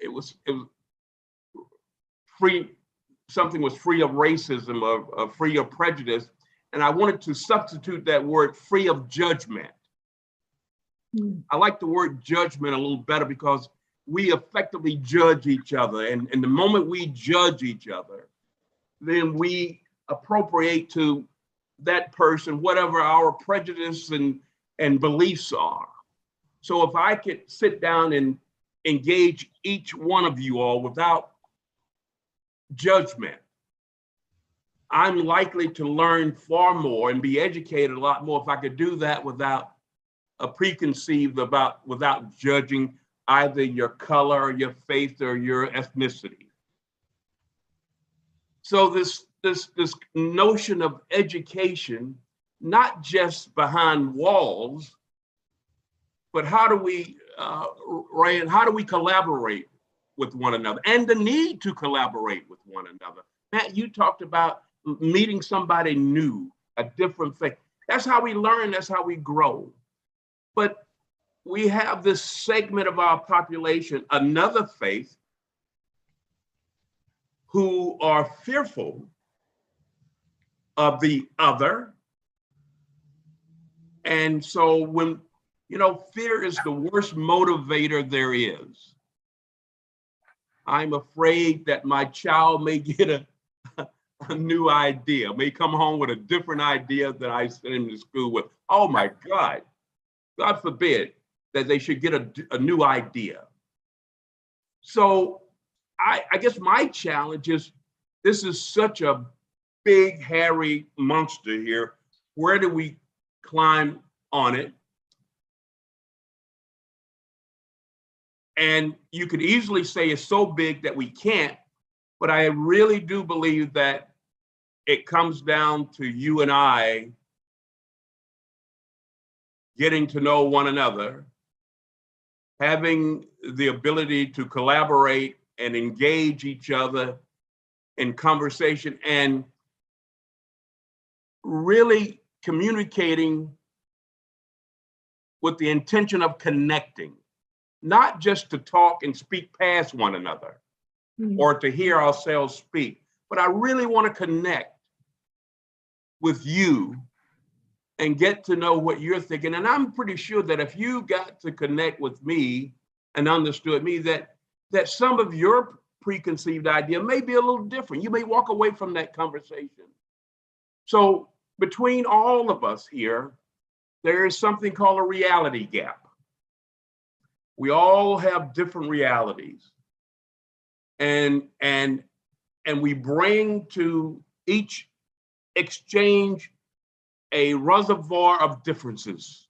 Speaker 4: was free, something was free of racism, or free of prejudice. And I wanted to substitute that word free of judgment. I like the word judgment a little better because we effectively judge each other. And the moment we judge each other, then we appropriate to that person whatever our prejudice and beliefs are. So if I could sit down and engage each one of you all without judgment, I'm likely to learn far more and be educated a lot more if I could do that without a preconceived without judging either your color, or your faith, or your ethnicity. So this notion of education, not just behind walls, but how do we, Ryan, how do we collaborate with one another, and the need to collaborate with one another? Matt, you talked about meeting somebody new, a different faith. That's how we learn, that's how we grow. But we have this segment of our population, another faith, who are fearful of the other. And so when You know, fear is the worst motivator there is. I'm afraid that my child may get a new idea, may come home with a different idea that I sent him to school with. Oh my God, God forbid that they should get a new idea. So I guess my challenge is, this is such a big, hairy monster here. Where do we climb on it? And you could easily say it's so big that we can't, but I really do believe that it comes down to you and I getting to know one another, having the ability to collaborate and engage each other in conversation, and really communicating with the intention of connecting, not just to talk and speak past one another or to hear ourselves speak, but I really want to connect with you and get to know what you're thinking. And I'm pretty sure that if you got to connect with me and understood me, that some of your preconceived idea may be a little different. You may walk away from that conversation. So between all of us here, there is something called a reality gap. We all have different realities. And we bring to each exchange a reservoir of differences.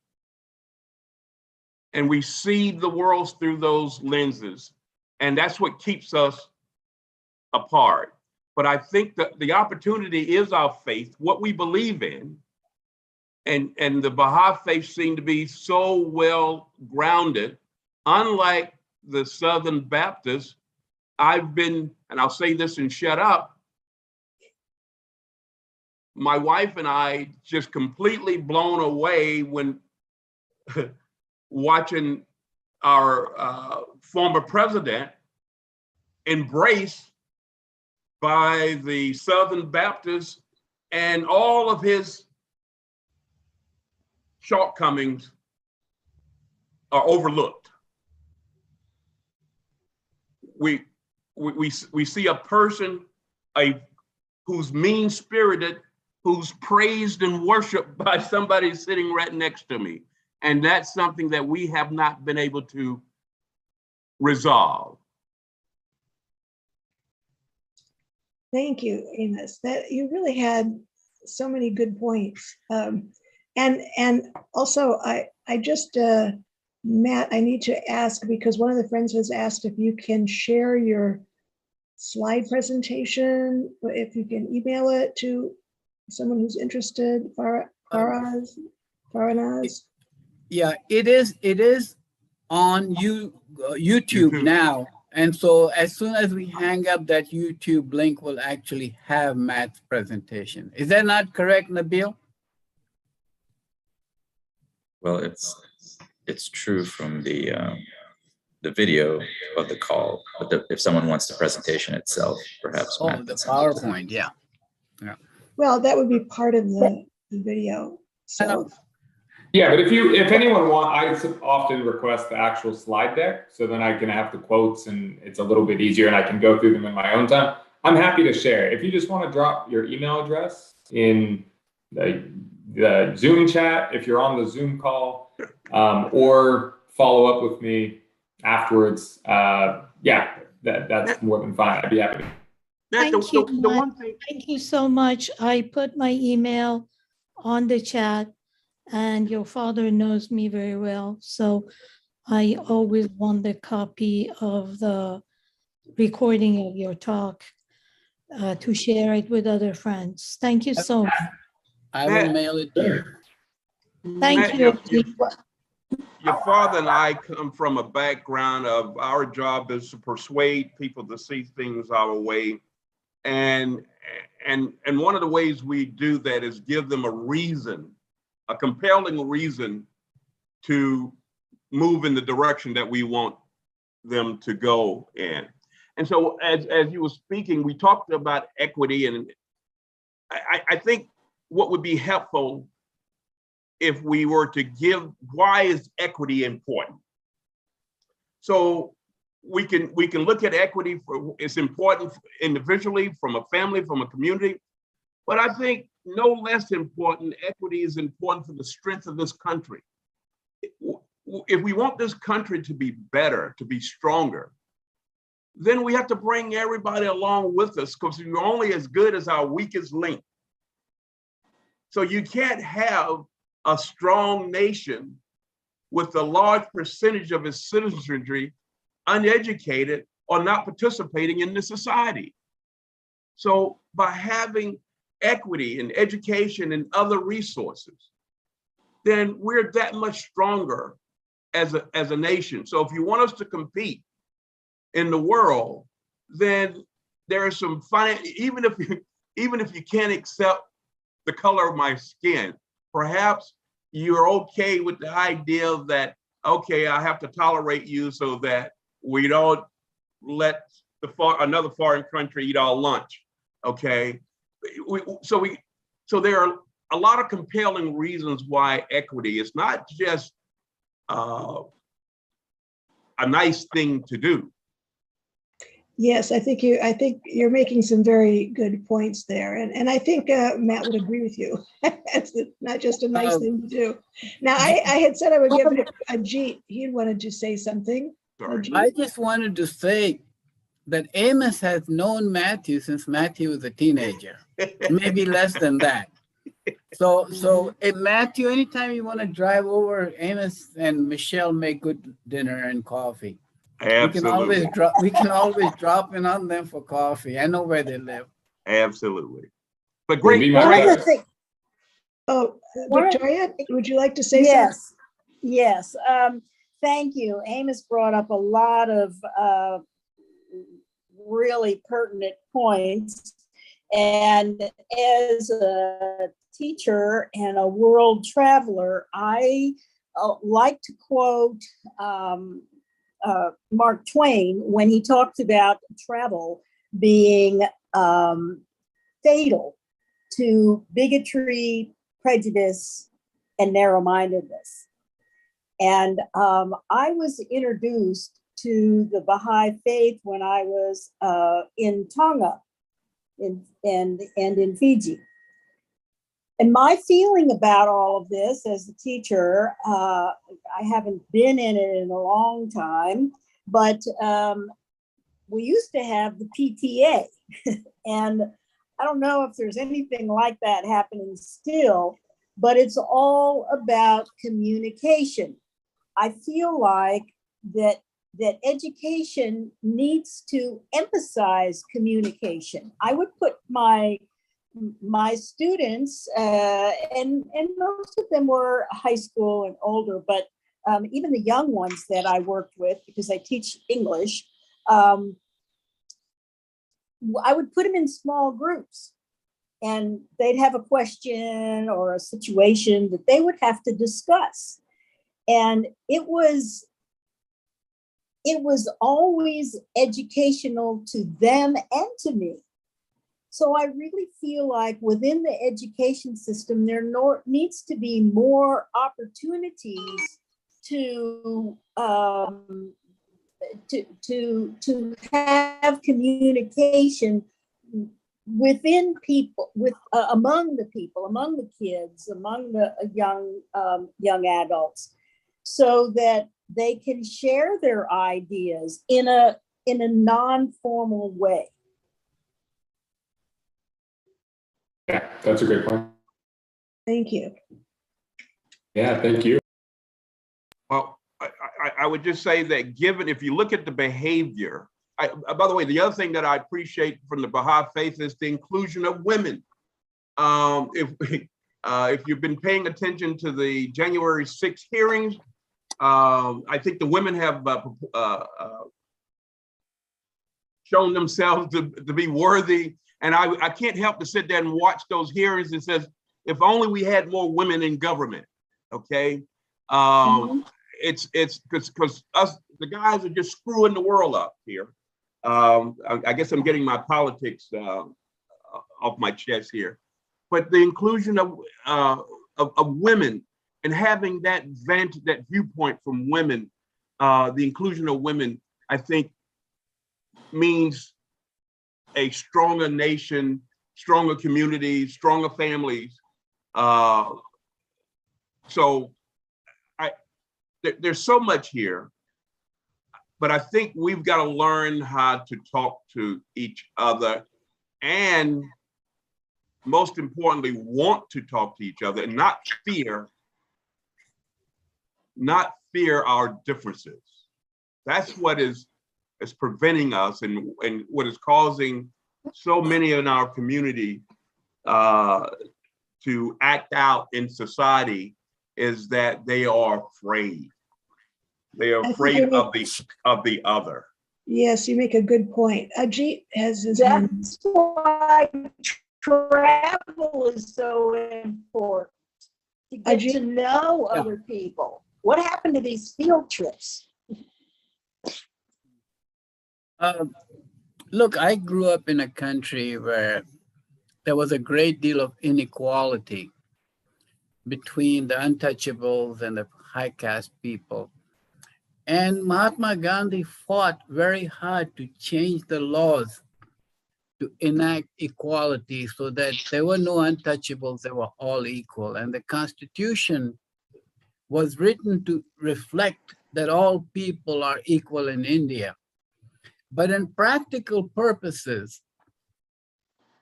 Speaker 4: And we see the world through those lenses. And that's what keeps us apart. But I think that the opportunity is our faith, what we believe in. And the Baha'i faith seemed to be so well grounded, unlike the Southern Baptists. I've been, and I'll say this and shut up, my wife and I just completely blown away when watching our former president embraced by the Southern Baptists, and all of his shortcomings are overlooked. We see a person who's mean-spirited, who's praised and worshiped by somebody sitting right next to me. And that's something that we have not been able to resolve.
Speaker 2: Thank you, Amos. That you really had so many good points. And also, I just, Matt, I need to ask, because one of the friends has asked if you can share your slide presentation, if you can email it to someone who's interested. Faraz?
Speaker 8: Yeah, it is on YouTube now. And so as soon as we hang up, that YouTube link will actually have Matt's presentation. Is that not correct, Nabil?
Speaker 1: Well, it's true from the video of the call, but if someone wants the presentation itself, perhaps.
Speaker 8: Oh, the PowerPoint, yeah.
Speaker 2: Well, that would be part of the video. So.
Speaker 3: Yeah, but if anyone wants, I often request the actual slide deck, so then I can have the quotes and it's a little bit easier and I can go through them in my own time. I'm happy to share. If you just want to drop your email address in the Zoom chat, if you're on the Zoom call, or follow up with me afterwards, yeah, that's more than fine. I'd be happy to.
Speaker 11: Thank you so much. I put my email on the chat, and your father knows me very well. So I always want the copy of the recording of your talk to share it with other friends. Thank you so much.
Speaker 8: I will mail it to you.
Speaker 11: Thank you.
Speaker 4: Your father and I come from a background of our job is to persuade people to see things our way. And one of the ways we do that is give them a reason, a compelling reason to move in the direction that we want them to go in. And so as you were speaking, we talked about equity, and I think what would be helpful if we were to give, why is equity important? So we can look at equity for, it's important individually, from a family, from a community, but I think no less important, equity is important for the strength of this country. If we want this country to be better, to be stronger, then we have to bring everybody along with us, because we're only as good as our weakest link. So you can't have a strong nation with a large percentage of its citizenry uneducated or not participating in the society. So by having equity and education and other resources, then we're that much stronger as a nation. So if you want us to compete in the world, then there are some even if you can't accept the color of my skin, perhaps you're okay with the idea that, okay, I have to tolerate you so that we don't let another foreign country eat our lunch, okay? So there are a lot of compelling reasons why equity is not just a nice thing to do.
Speaker 2: Yes, I think you're making some very good points there, and I think Matt would agree with you. It's not just a nice thing to do. Now, I had said I would give it a Jeet. He wanted to say something.
Speaker 8: I just wanted to say that Amos has known Matthew since Matthew was a teenager, maybe less than that. So Matthew, anytime you want to drive over, Amos and Michelle make good dinner and coffee.
Speaker 4: Absolutely.
Speaker 8: We can always drop in on them for coffee. I know where they live.
Speaker 4: Absolutely. But great.
Speaker 2: Oh, Victoria, would you like to say something?
Speaker 12: Yes. Thank you. Amos brought up a lot of really pertinent points. And as a teacher and a world traveler, I like to quote Mark Twain when he talked about travel being fatal to bigotry, prejudice, and narrow-mindedness. And I was introduced to the Baha'i faith when I was in Tonga and in Fiji. And my feeling about all of this as a teacher, I haven't been in it in a long time, but we used to have the PTA. And I don't know if there's anything like that happening still, but it's all about communication. I feel like that education needs to emphasize communication. I would put my students, and most of them were high school and older, but even the young ones that I worked with, because I teach English, I would put them in small groups, and they'd have a question or a situation that they would have to discuss. And it was always educational to them and to me. So I really feel like within the education system, there needs to be more opportunities to have communication within people, among the people, among the kids, among the young adults, so that they can share their ideas in a non-formal way.
Speaker 3: Yeah, that's a great point.
Speaker 2: Thank you.
Speaker 3: Yeah, thank you.
Speaker 4: Well, I would just say that given, if you look at the behavior, by the way, the other thing that I appreciate from the Baha'i faith is the inclusion of women. If you've been paying attention to the January 6th hearings, I think the women have shown themselves to be worthy. And I can't help to sit there and watch those hearings and says, if only we had more women in government, okay? It's because us, the guys are just screwing the world up here. I guess I'm getting my politics off my chest here. But the inclusion of women and having that viewpoint from women, the inclusion of women, I think means a stronger nation, stronger communities, stronger families. So there's so much here, but I think we've got to learn how to talk to each other, and most importantly, want to talk to each other and not fear our differences. That's what is preventing us, and what is causing so many in our community to act out in society, is that they are afraid. They are afraid of the other.
Speaker 2: Yes, you make a good point. Ajit has his hand.
Speaker 12: That's why travel is so important, to get to know other people. What happened to these field trips?
Speaker 8: Look, I grew up in a country where there was a great deal of inequality between the untouchables and the high caste people. And Mahatma Gandhi fought very hard to change the laws to enact equality so that there were no untouchables, they were all equal. And the Constitution was written to reflect that all people are equal in India. But in practical purposes,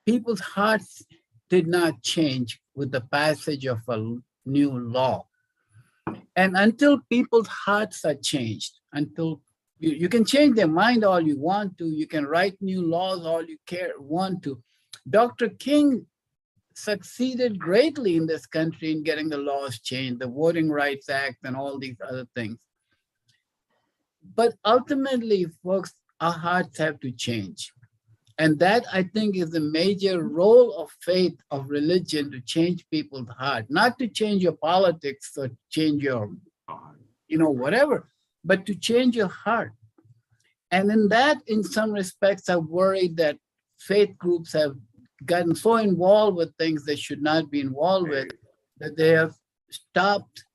Speaker 8: people's hearts did not change with the passage of a new law. And until people's hearts are changed, until you can change their mind all you want to, you can write new laws all you want to. Dr. King succeeded greatly in this country in getting the laws changed, the Voting Rights Act and all these other things. But ultimately, folks, our hearts have to change. And that, I think, is the major role of faith, of religion, to change people's heart, not to change your politics or change your, whatever, but to change your heart. And in that, in some respects, I'm worried that faith groups have gotten so involved with things they should not be involved with, that they have stopped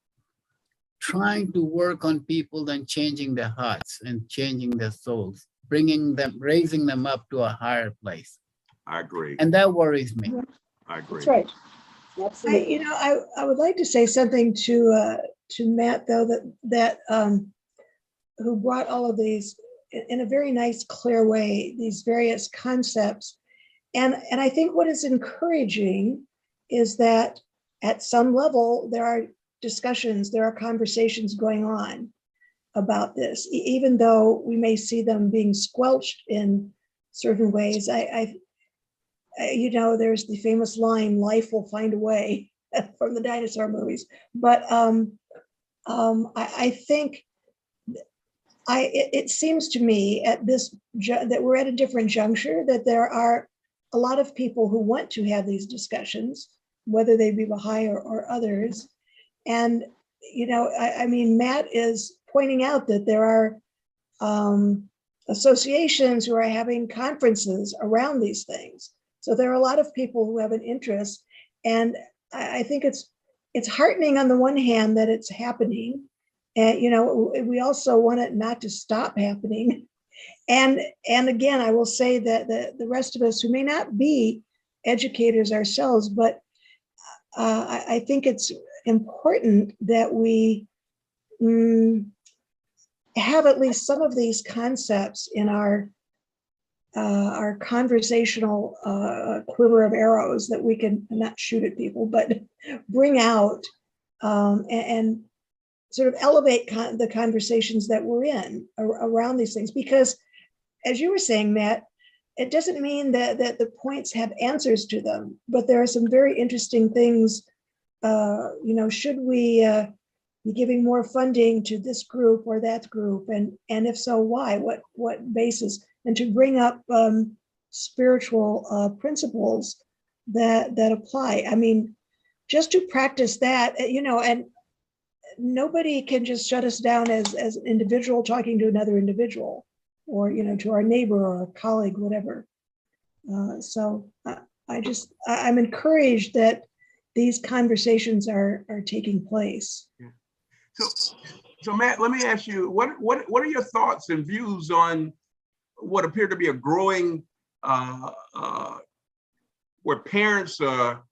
Speaker 8: trying to work on people and changing their hearts and changing their souls, raising them up to a higher place.
Speaker 4: I agree.
Speaker 8: And that worries me.
Speaker 4: I agree.
Speaker 12: That's right. Absolutely.
Speaker 2: I would like to say something to Matt, though, that who brought all of these in a very nice, clear way, these various concepts. And I think what is encouraging is that at some level, there are discussions, there are conversations going on about this, even though we may see them being squelched in certain ways. There's the famous line, "Life will find a way," from the dinosaur movies. But I think it seems to me that we're at a different juncture, that there are a lot of people who want to have these discussions, whether they be Baha'i or others. And, Matt is pointing out that there are associations who are having conferences around these things. So there are a lot of people who have an interest. And I think it's heartening on the one hand that it's happening. And, we also want it not to stop happening. And again, I will say that the rest of us who may not be educators ourselves, but I think it's important that we have at least some of these concepts in our conversational quiver of arrows that we can not shoot at people, but bring out and sort of elevate the conversations that we're in around these things. Because as you were saying, Matt, it doesn't mean that the points have answers to them, but there are some very interesting things. Should we be giving more funding to this group or that group? And if so, why? What basis? And to bring up spiritual principles that apply. I mean, just to practice that, and nobody can just shut us down as an individual talking to another individual, or to our neighbor or a colleague, whatever. So I'm encouraged that these conversations are taking place.
Speaker 4: So Matt, let me ask you, what are your thoughts and views on what appear to be a growing where parents are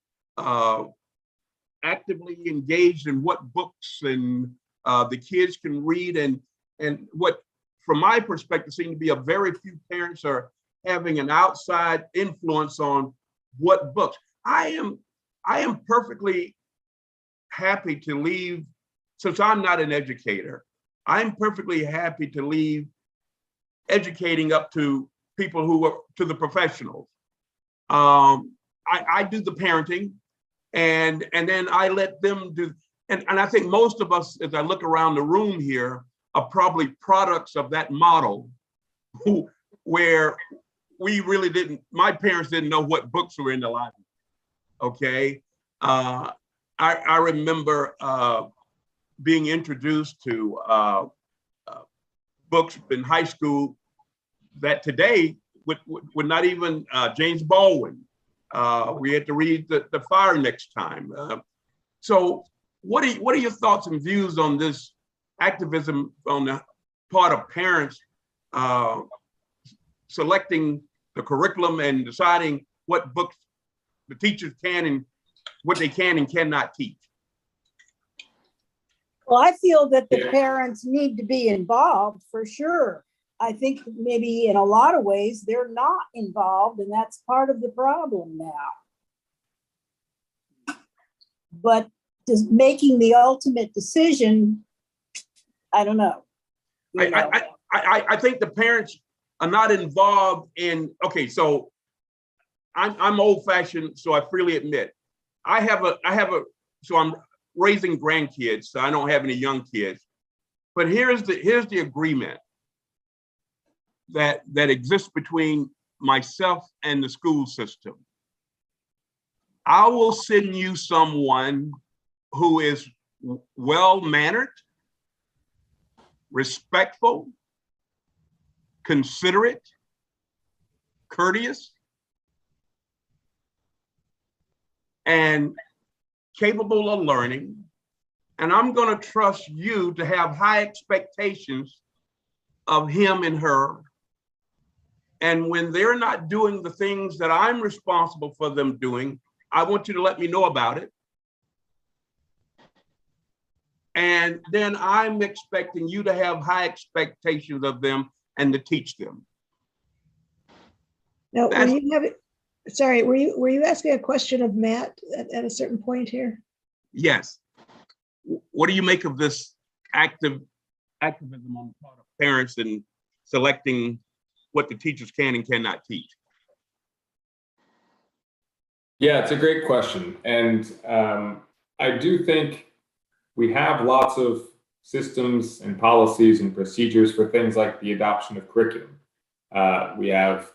Speaker 4: actively engaged in what books and the kids can read, and what, from my perspective, seem to be a very few parents are having an outside influence on what books. I am perfectly happy to leave, since I'm not an educator, I'm perfectly happy to leave educating up to people who are, to the professionals. I do the parenting, and then I let them do, and I think most of us, as I look around the room here, are probably products of that model, where we really didn't, my parents didn't know what books were in the library, okay? I remember being introduced to books in high school that today would not even James Baldwin. We had to read the Fire Next Time. So what are your thoughts and views on this activism on the part of parents selecting the curriculum and deciding what books the teachers can and what they can and cannot teach?
Speaker 12: Well, I feel that the parents need to be involved for sure. I think maybe in a lot of ways they're not involved, and that's part of the problem now. But just making the ultimate decision, I don't know.
Speaker 4: I think the parents are not involved in, okay, so I'm old fashioned, so I freely admit, so I'm raising grandkids, so I don't have any young kids. But here's the agreement that exists between myself and the school system. I will send you someone who is well-mannered, respectful, considerate, courteous, and capable of learning. And I'm going to trust you to have high expectations of him and her. And when they're not doing the things that I'm responsible for them doing, I want you to let me know about it. And then I'm expecting you to have high expectations of them and to teach them.
Speaker 2: Now, were you asking a question of Matt at a certain point here?
Speaker 4: Yes. What do you make of this activism on the part of parents in selecting what the teachers can and cannot teach?
Speaker 3: Yeah, it's a great question. And I do think we have lots of systems and policies and procedures for things like the adoption of curriculum. We have,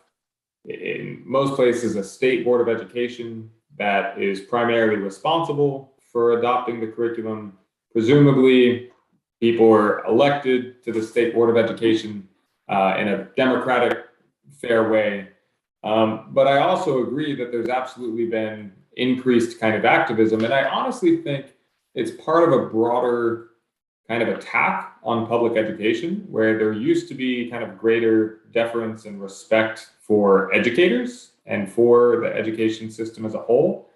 Speaker 3: in most places, a state board of education that is primarily responsible for adopting the curriculum. Presumably, people are elected to the state board of education in a democratic, fair way. But I also agree that there's absolutely been increased kind of activism. And I honestly think it's part of a broader kind of attack on public education, where there used to be kind of greater deference and respect for educators and for the education system as a whole.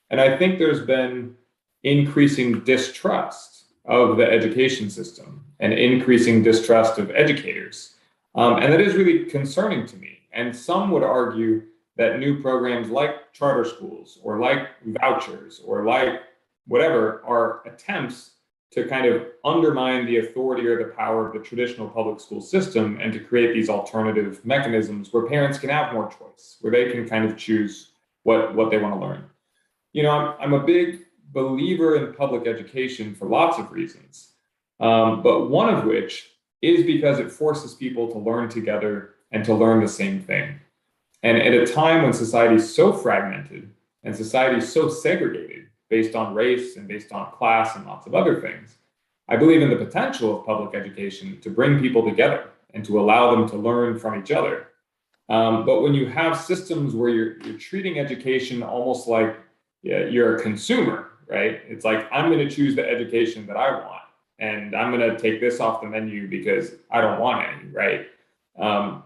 Speaker 3: And I think there's been increasing distrust of the education system and increasing distrust of educators. And that is really concerning to me. And some would argue that new programs like charter schools or like vouchers or like whatever are attempts to kind of undermine the authority or the power of the traditional public school system and to create these alternative mechanisms where parents can have more choice, where they can kind of choose what they want to learn. You know, I'm a big believer in public education for lots of reasons, but one of which is because it forces people to learn together and to learn the same thing. And at a time when society is so fragmented and society is so segregated based on race and based on class and lots of other things, I believe in the potential of public education to bring people together and to allow them to learn from each other. But when you have systems where you're treating education almost like you're a consumer, right? It's like, I'm going to choose the education that I want, and I'm going to take this off the menu because I don't want any, right?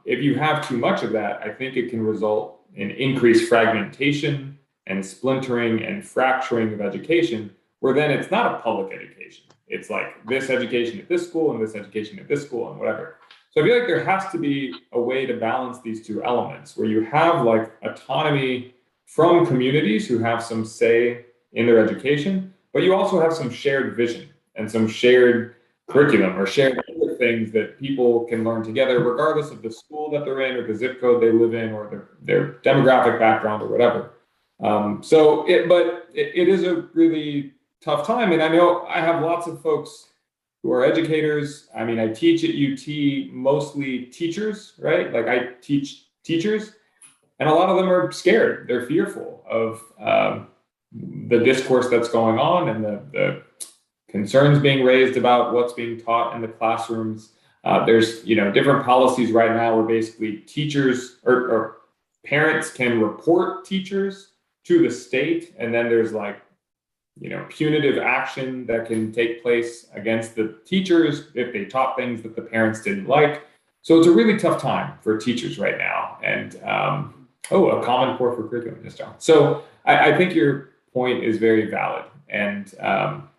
Speaker 3: If you have too much of that, I think it can result in increased fragmentation and splintering and fracturing of education, where then it's not a public education. It's like this education at this school and this education at this school and whatever. So I feel like there has to be a way to balance these two elements, where you have like autonomy from communities who have some say in their education, but you also have some shared vision and some shared curriculum or shared other things that people can learn together, regardless of the school that they're in or the zip code they live in or their demographic background or whatever. But it is a really tough time. And I know I have lots of folks who are educators. I mean, I teach at UT, mostly teachers, right? Like I teach teachers, and a lot of them are scared. They're fearful of the discourse that's going on and the concerns being raised about what's being taught in the classrooms. There's different policies right now where basically teachers or parents can report teachers to the state, and then there's like punitive action that can take place against the teachers if they taught things that the parents didn't like. So it's a really tough time for teachers right now. And a common core for curriculum, yes, John. So I think your point is very valid. And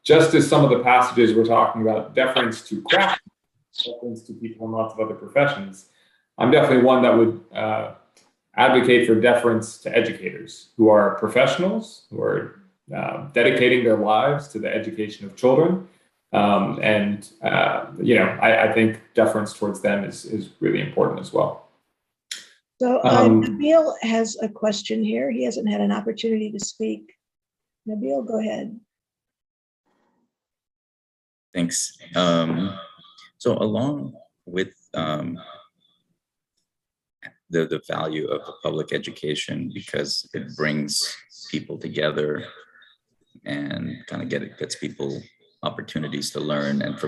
Speaker 3: just as some of the passages we're talking about deference to craft, deference to people in lots of other professions, I'm definitely one that would advocate for deference to educators who are professionals, who are dedicating their lives to the education of children. I think deference towards them is really important as well.
Speaker 2: So Nabil has a question here. He hasn't had an opportunity to speak. Nabil, go ahead.
Speaker 1: Thanks. So along with the value of public education, because it brings people together and kind of gets people opportunities to learn and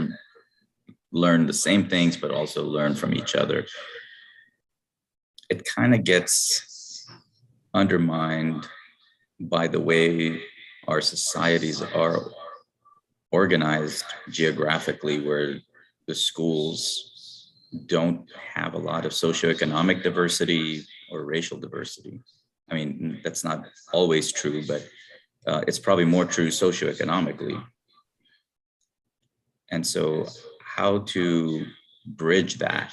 Speaker 1: learn the same things, but also learn from each other. It kind of gets undermined by the way our societies are organized geographically, where the schools don't have a lot of socioeconomic diversity or racial diversity. I mean, that's not always true, but it's probably more true socioeconomically. And so how to bridge that?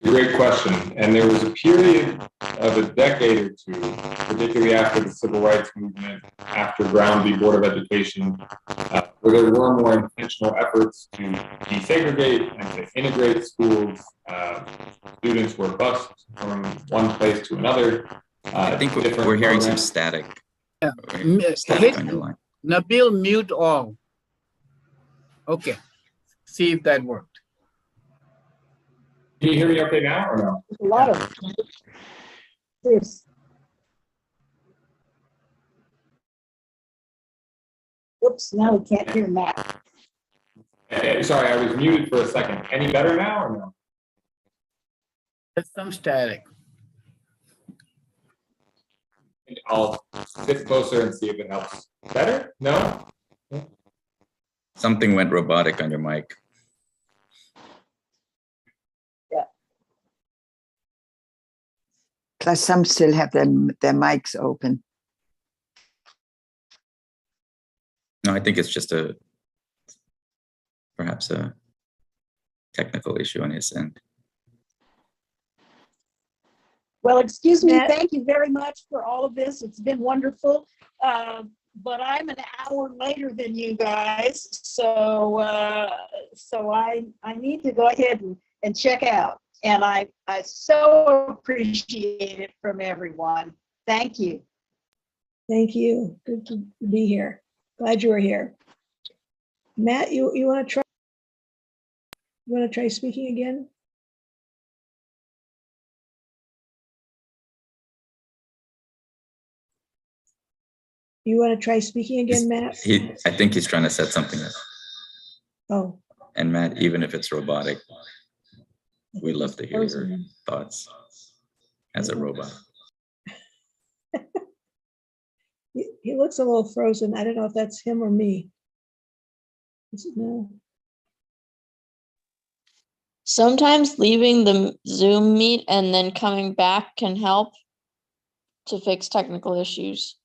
Speaker 3: Great question. And there was a period of a decade or two, particularly after the Civil Rights Movement, after Brown v. Board of Education, where there were more intentional efforts to desegregate and to integrate schools. Students were bused from one place to another.
Speaker 1: I think we're hearing some static.
Speaker 8: Static on your line. Nabil, mute all. Okay. See if that worked.
Speaker 3: Can you hear me okay now or no?
Speaker 12: A lot of this. Oops, now we can't hear Matt.
Speaker 3: Sorry, I was muted for a second. Any better now or no?
Speaker 8: There's some static.
Speaker 3: I'll sit closer and see if it helps. Better? No?
Speaker 1: Something went robotic on your mic.
Speaker 10: Plus, some still have their mics open.
Speaker 1: No, I think it's just perhaps a technical issue on his end.
Speaker 12: Well, excuse me. Thank you very much for all of this. It's been wonderful. But I'm an hour later than you guys, so I need to go ahead and check out. And I so appreciate it from everyone. Thank you.
Speaker 2: Thank you. Good to be here. Glad you were here. Matt, you want to try? You want to try speaking again? You want to try speaking again, Matt?
Speaker 1: I think he's trying to set something up.
Speaker 2: Oh.
Speaker 1: And Matt, even if it's robotic, we love to hear your thoughts as a robot.
Speaker 2: He looks a little frozen. I don't know if that's him or me. No.
Speaker 6: Sometimes leaving the Zoom meet and then coming back can help to fix technical issues.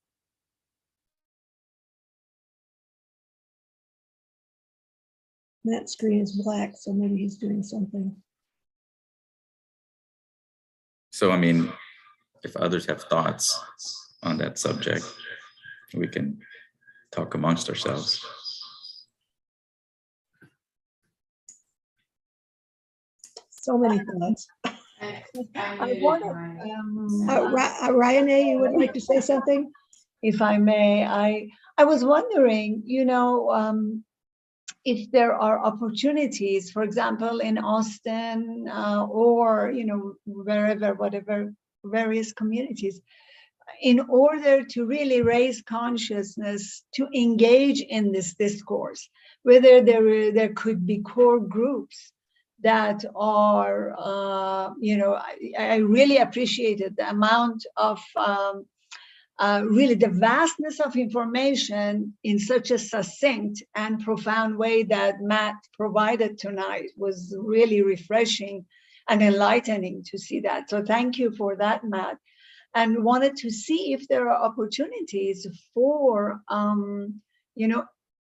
Speaker 2: That screen is black, so maybe he's doing something.
Speaker 1: So, I mean, if others have thoughts on that subject, we can talk amongst ourselves.
Speaker 2: So many thoughts.
Speaker 13: I wanted,
Speaker 2: Ryan, you would like to say something?
Speaker 13: if I may, I was wondering, if there are opportunities, for example, in Austin or, wherever, whatever, various communities, in order to really raise consciousness, to engage in this discourse, whether there could be core groups that are, I really appreciated the amount of, really the vastness of information in such a succinct and profound way that Matt provided tonight was really refreshing and enlightening to see that. So thank you for that, Matt. And wanted to see if there are opportunities for,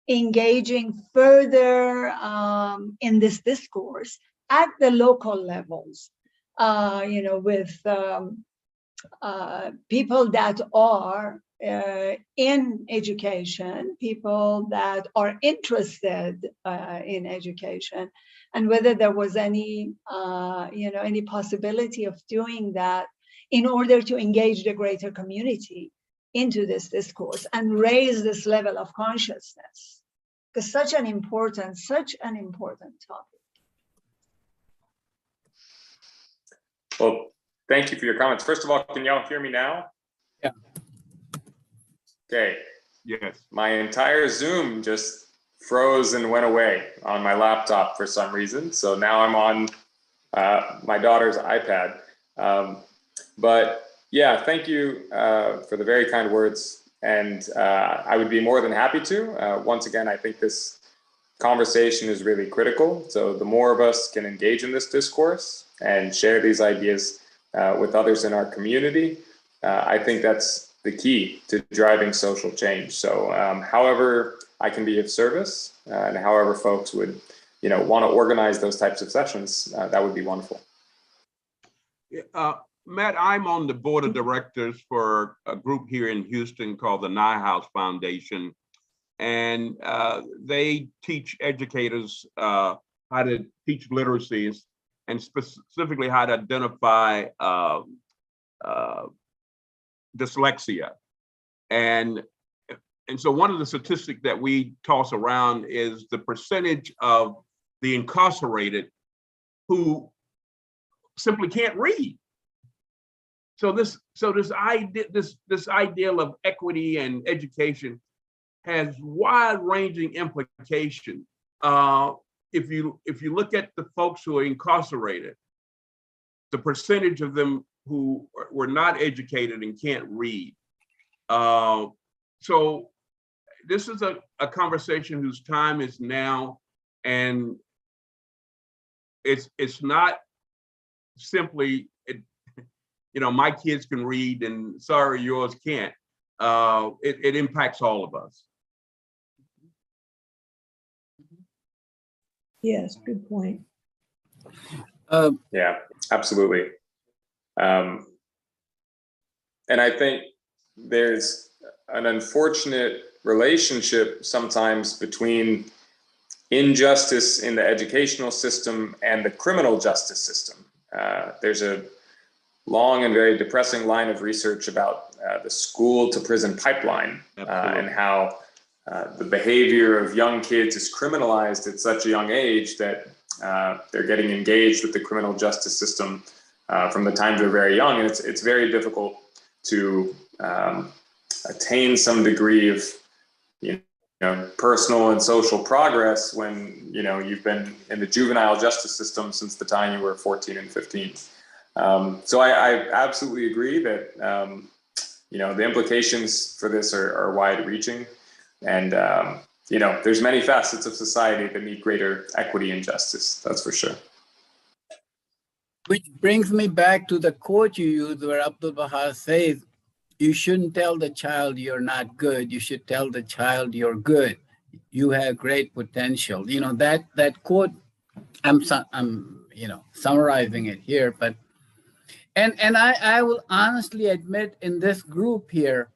Speaker 13: engaging further in this discourse at the local levels, with people that are in education, people that are interested in education, and whether there was any, any possibility of doing that in order to engage the greater community into this discourse and raise this level of consciousness, because such an important topic.
Speaker 3: Well, thank you for your comments. First of all, can y'all hear me now?
Speaker 8: Yeah.
Speaker 3: Okay.
Speaker 4: Yes.
Speaker 3: My entire Zoom just froze and went away on my laptop for some reason. So now I'm on my daughter's iPad. But yeah, thank you for the very kind words. And I would be more than happy to. Once again, I think this conversation is really critical. So the more of us can engage in this discourse and share these ideas with others in our community, I think that's the key to driving social change. So however I can be of service and however folks would, want to organize those types of sessions, that would be wonderful.
Speaker 4: Matt, I'm on the board of directors for a group here in Houston called the Nye House Foundation. And they teach educators how to teach literacies and specifically how to identify dyslexia. And so one of the statistics that we toss around is the percentage of the incarcerated who simply can't read. So this ideal of equity and education has wide-ranging implications. If you look at the folks who are incarcerated, the percentage of them who were not educated and can't read. So this is a conversation whose time is now, and it's not simply, my kids can read and sorry, yours can't. It impacts all of us.
Speaker 2: Yes, good point.
Speaker 3: Yeah, absolutely. And I think there's an unfortunate relationship sometimes between injustice in the educational system and the criminal justice system. There's a long and very depressing line of research about the school to prison pipeline and how the behavior of young kids is criminalized at such a young age that they're getting engaged with the criminal justice system from the time they're very young. And it's very difficult to attain some degree of personal and social progress when you've been in the juvenile justice system since the time you were 14 and 15. So I absolutely agree that
Speaker 14: the implications for this are wide reaching. And, there's many facets of society that need greater equity and justice. That's for sure.
Speaker 8: Which brings me back to the quote you used where Abdul Baha says, you shouldn't tell the child you're not good. You should tell the child you're good. You have great potential. That quote, I'm summarizing it here, but I will honestly admit in this group here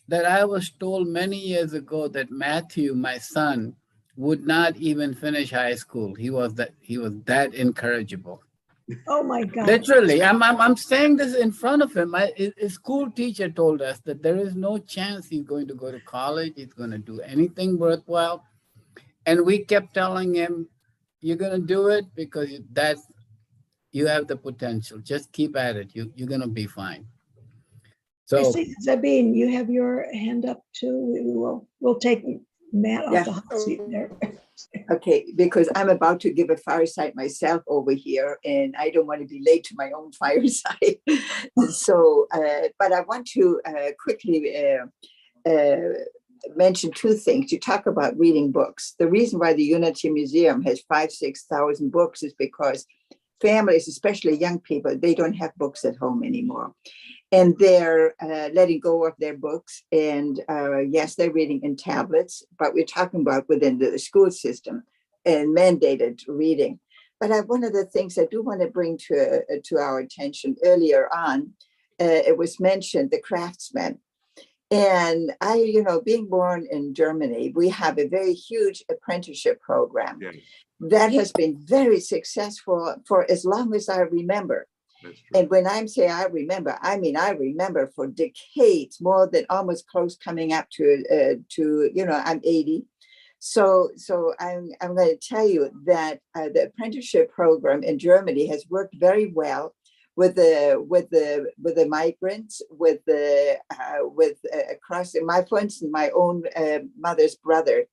Speaker 8: that I was told many years ago that Matthew, my son, would not even finish high school. He was that incorrigible.
Speaker 2: Oh my God.
Speaker 8: Literally, I'm saying this in front of him. His school teacher told us that there is no chance he's going to go to college, he's going to do anything worthwhile. And we kept telling him, you're going to do it because you have the potential. Just keep at it. You're going to be fine.
Speaker 2: I
Speaker 8: So,
Speaker 2: see, Zabine, you have your hand up too. We'll take Matt off the hot seat there.
Speaker 10: Okay, because I'm about to give a fireside myself over here, and I don't want to be late to my own fireside. So, but I want to quickly mention two things. You talk about reading books. The reason why the Unity Museum has 5,000-6,000 books is because families, especially young people, they don't have books at home anymore. And they're letting go of their books. And yes, they're reading in tablets, but we're talking about within the school system and mandated reading. But one of the things I do want to bring to our attention earlier on, it was mentioned, the craftsmen. And being born in Germany, we have a very huge apprenticeship program that has been very successful for as long as I remember. And when I say I remember, I mean I remember for decades, more than almost close coming up to I'm 80. So I'm going to tell you that the apprenticeship program in Germany has worked very well with the migrants, across. For instance, my own mother's brother,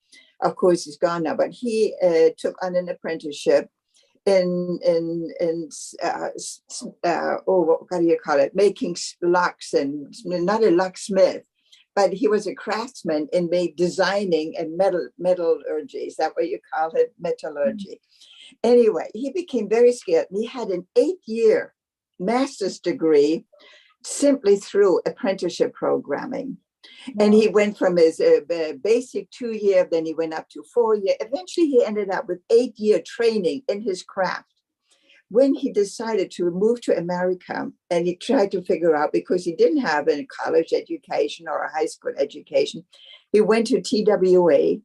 Speaker 10: of course, he's gone now, but he took on an apprenticeship in what do you call it? Making locks, and not a locksmith, but he was a craftsman in designing and metallurgy. Is that what you call it? Metallurgy. Anyway, he became very skilled. He had an 8-year master's degree simply through apprenticeship programming. And he went from his basic 2-year, then he went up to 4-year. Eventually, he ended up with 8-year training in his craft. When he decided to move to America, and he tried to figure out, because he didn't have a college education or a high school education, he went to TWA,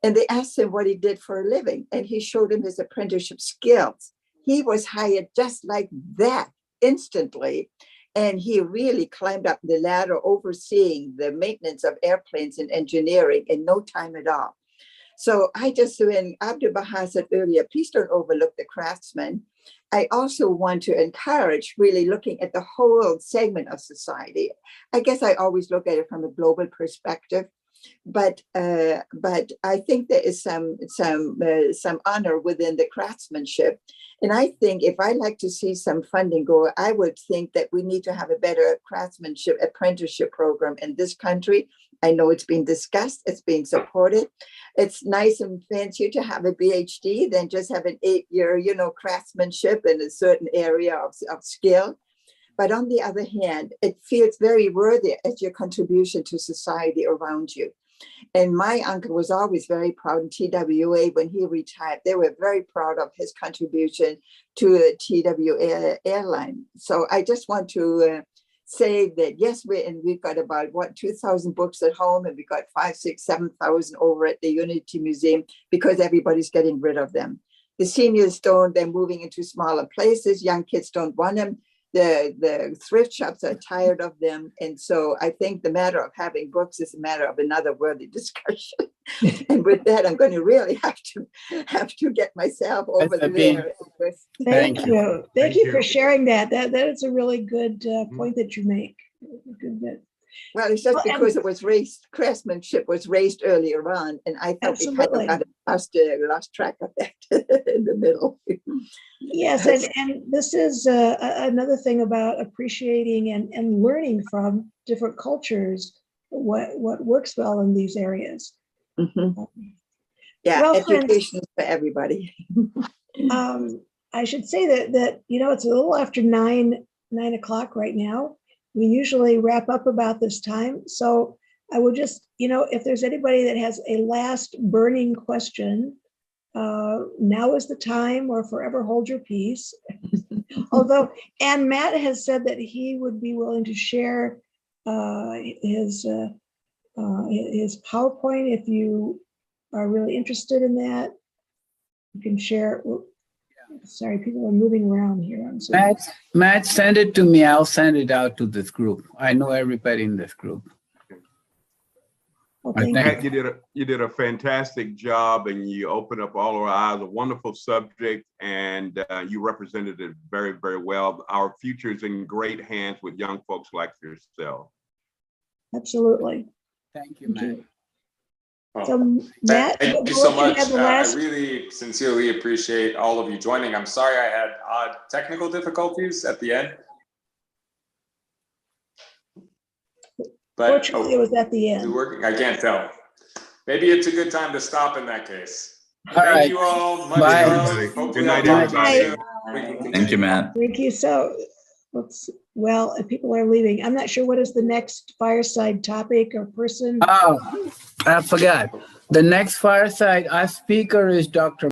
Speaker 10: and they asked him what he did for a living, and he showed them his apprenticeship skills. He was hired just like that instantly. And he really climbed up the ladder, overseeing the maintenance of airplanes and engineering in no time at all. So when Abdul Baha said earlier, please don't overlook the craftsmen. I also want to encourage really looking at the whole segment of society. I guess I always look at it from a global perspective, but I think there is some honor within the craftsmanship. And I think if I like to see some funding go, I would think that we need to have a better craftsmanship apprenticeship program in this country. I know it's been discussed, it's been supported. It's nice and fancy to have a PhD than just have an 8-year, craftsmanship in a certain area of skill. But on the other hand, it feels very worthy as your contribution to society around you. And my uncle was always very proud in TWA when he retired. They were very proud of his contribution to TWA airline. So I just want to say that, yes, we've got about 2,000 books at home, and we got 5,000, 6,000, 7,000 over at the Unity Museum because everybody's getting rid of them. The seniors they're moving into smaller places. Young kids don't want them. The thrift shops are tired of them. And so I think the matter of having books is a matter of another worthy discussion. And with that, I'm going to really have to get myself over there.
Speaker 2: Thank you. Thank you for sharing that. That is a really good point that you make. Good bit.
Speaker 10: Well, it's just
Speaker 2: Well, and-
Speaker 10: because it was raised, craftsmanship was raised earlier on, and I thought we kind
Speaker 2: Absolutely.
Speaker 10: of lost track of that in the middle.
Speaker 2: Yes, and this is another thing about appreciating and learning from different cultures what works well in these areas.
Speaker 10: Mhm. Yeah,
Speaker 2: Well, friends,
Speaker 10: education is for everybody.
Speaker 2: I should say that it's a little after 9 o'clock right now. We usually wrap up about this time, so I would just, if there's anybody that has a last burning question, now is the time, or forever hold your peace. Although, and Matt has said that he would be willing to share his PowerPoint if you are really interested in that. You can share it. Sorry, people are moving around here. I'm sorry.
Speaker 8: Matt, send it to me. I'll send it out to this group. I know everybody in this group.
Speaker 2: Okay.
Speaker 4: Matt, you did a fantastic job, and you opened up all our eyes. A wonderful subject, and you represented it very, very well. Our future is in great hands with young folks like yourself.
Speaker 2: Absolutely.
Speaker 8: Thank you, Matt.
Speaker 2: So, Matt,
Speaker 14: Thank you so much. I really sincerely appreciate all of you joining. I'm sorry I had odd technical difficulties at the end. But
Speaker 2: fortunately, it was at the end.
Speaker 14: Working? I can't tell. Maybe it's a good time to stop in that case.
Speaker 8: All
Speaker 14: Thank
Speaker 8: right.
Speaker 14: you all. Much
Speaker 8: Bye.
Speaker 14: love.
Speaker 4: Good night,
Speaker 14: Hopefully
Speaker 4: everybody.
Speaker 1: Thank you, Matt.
Speaker 2: Thank you. So, if people are leaving, I'm not sure what is the next fireside topic or person.
Speaker 8: Oh, I forgot. The next fireside, our speaker is Dr.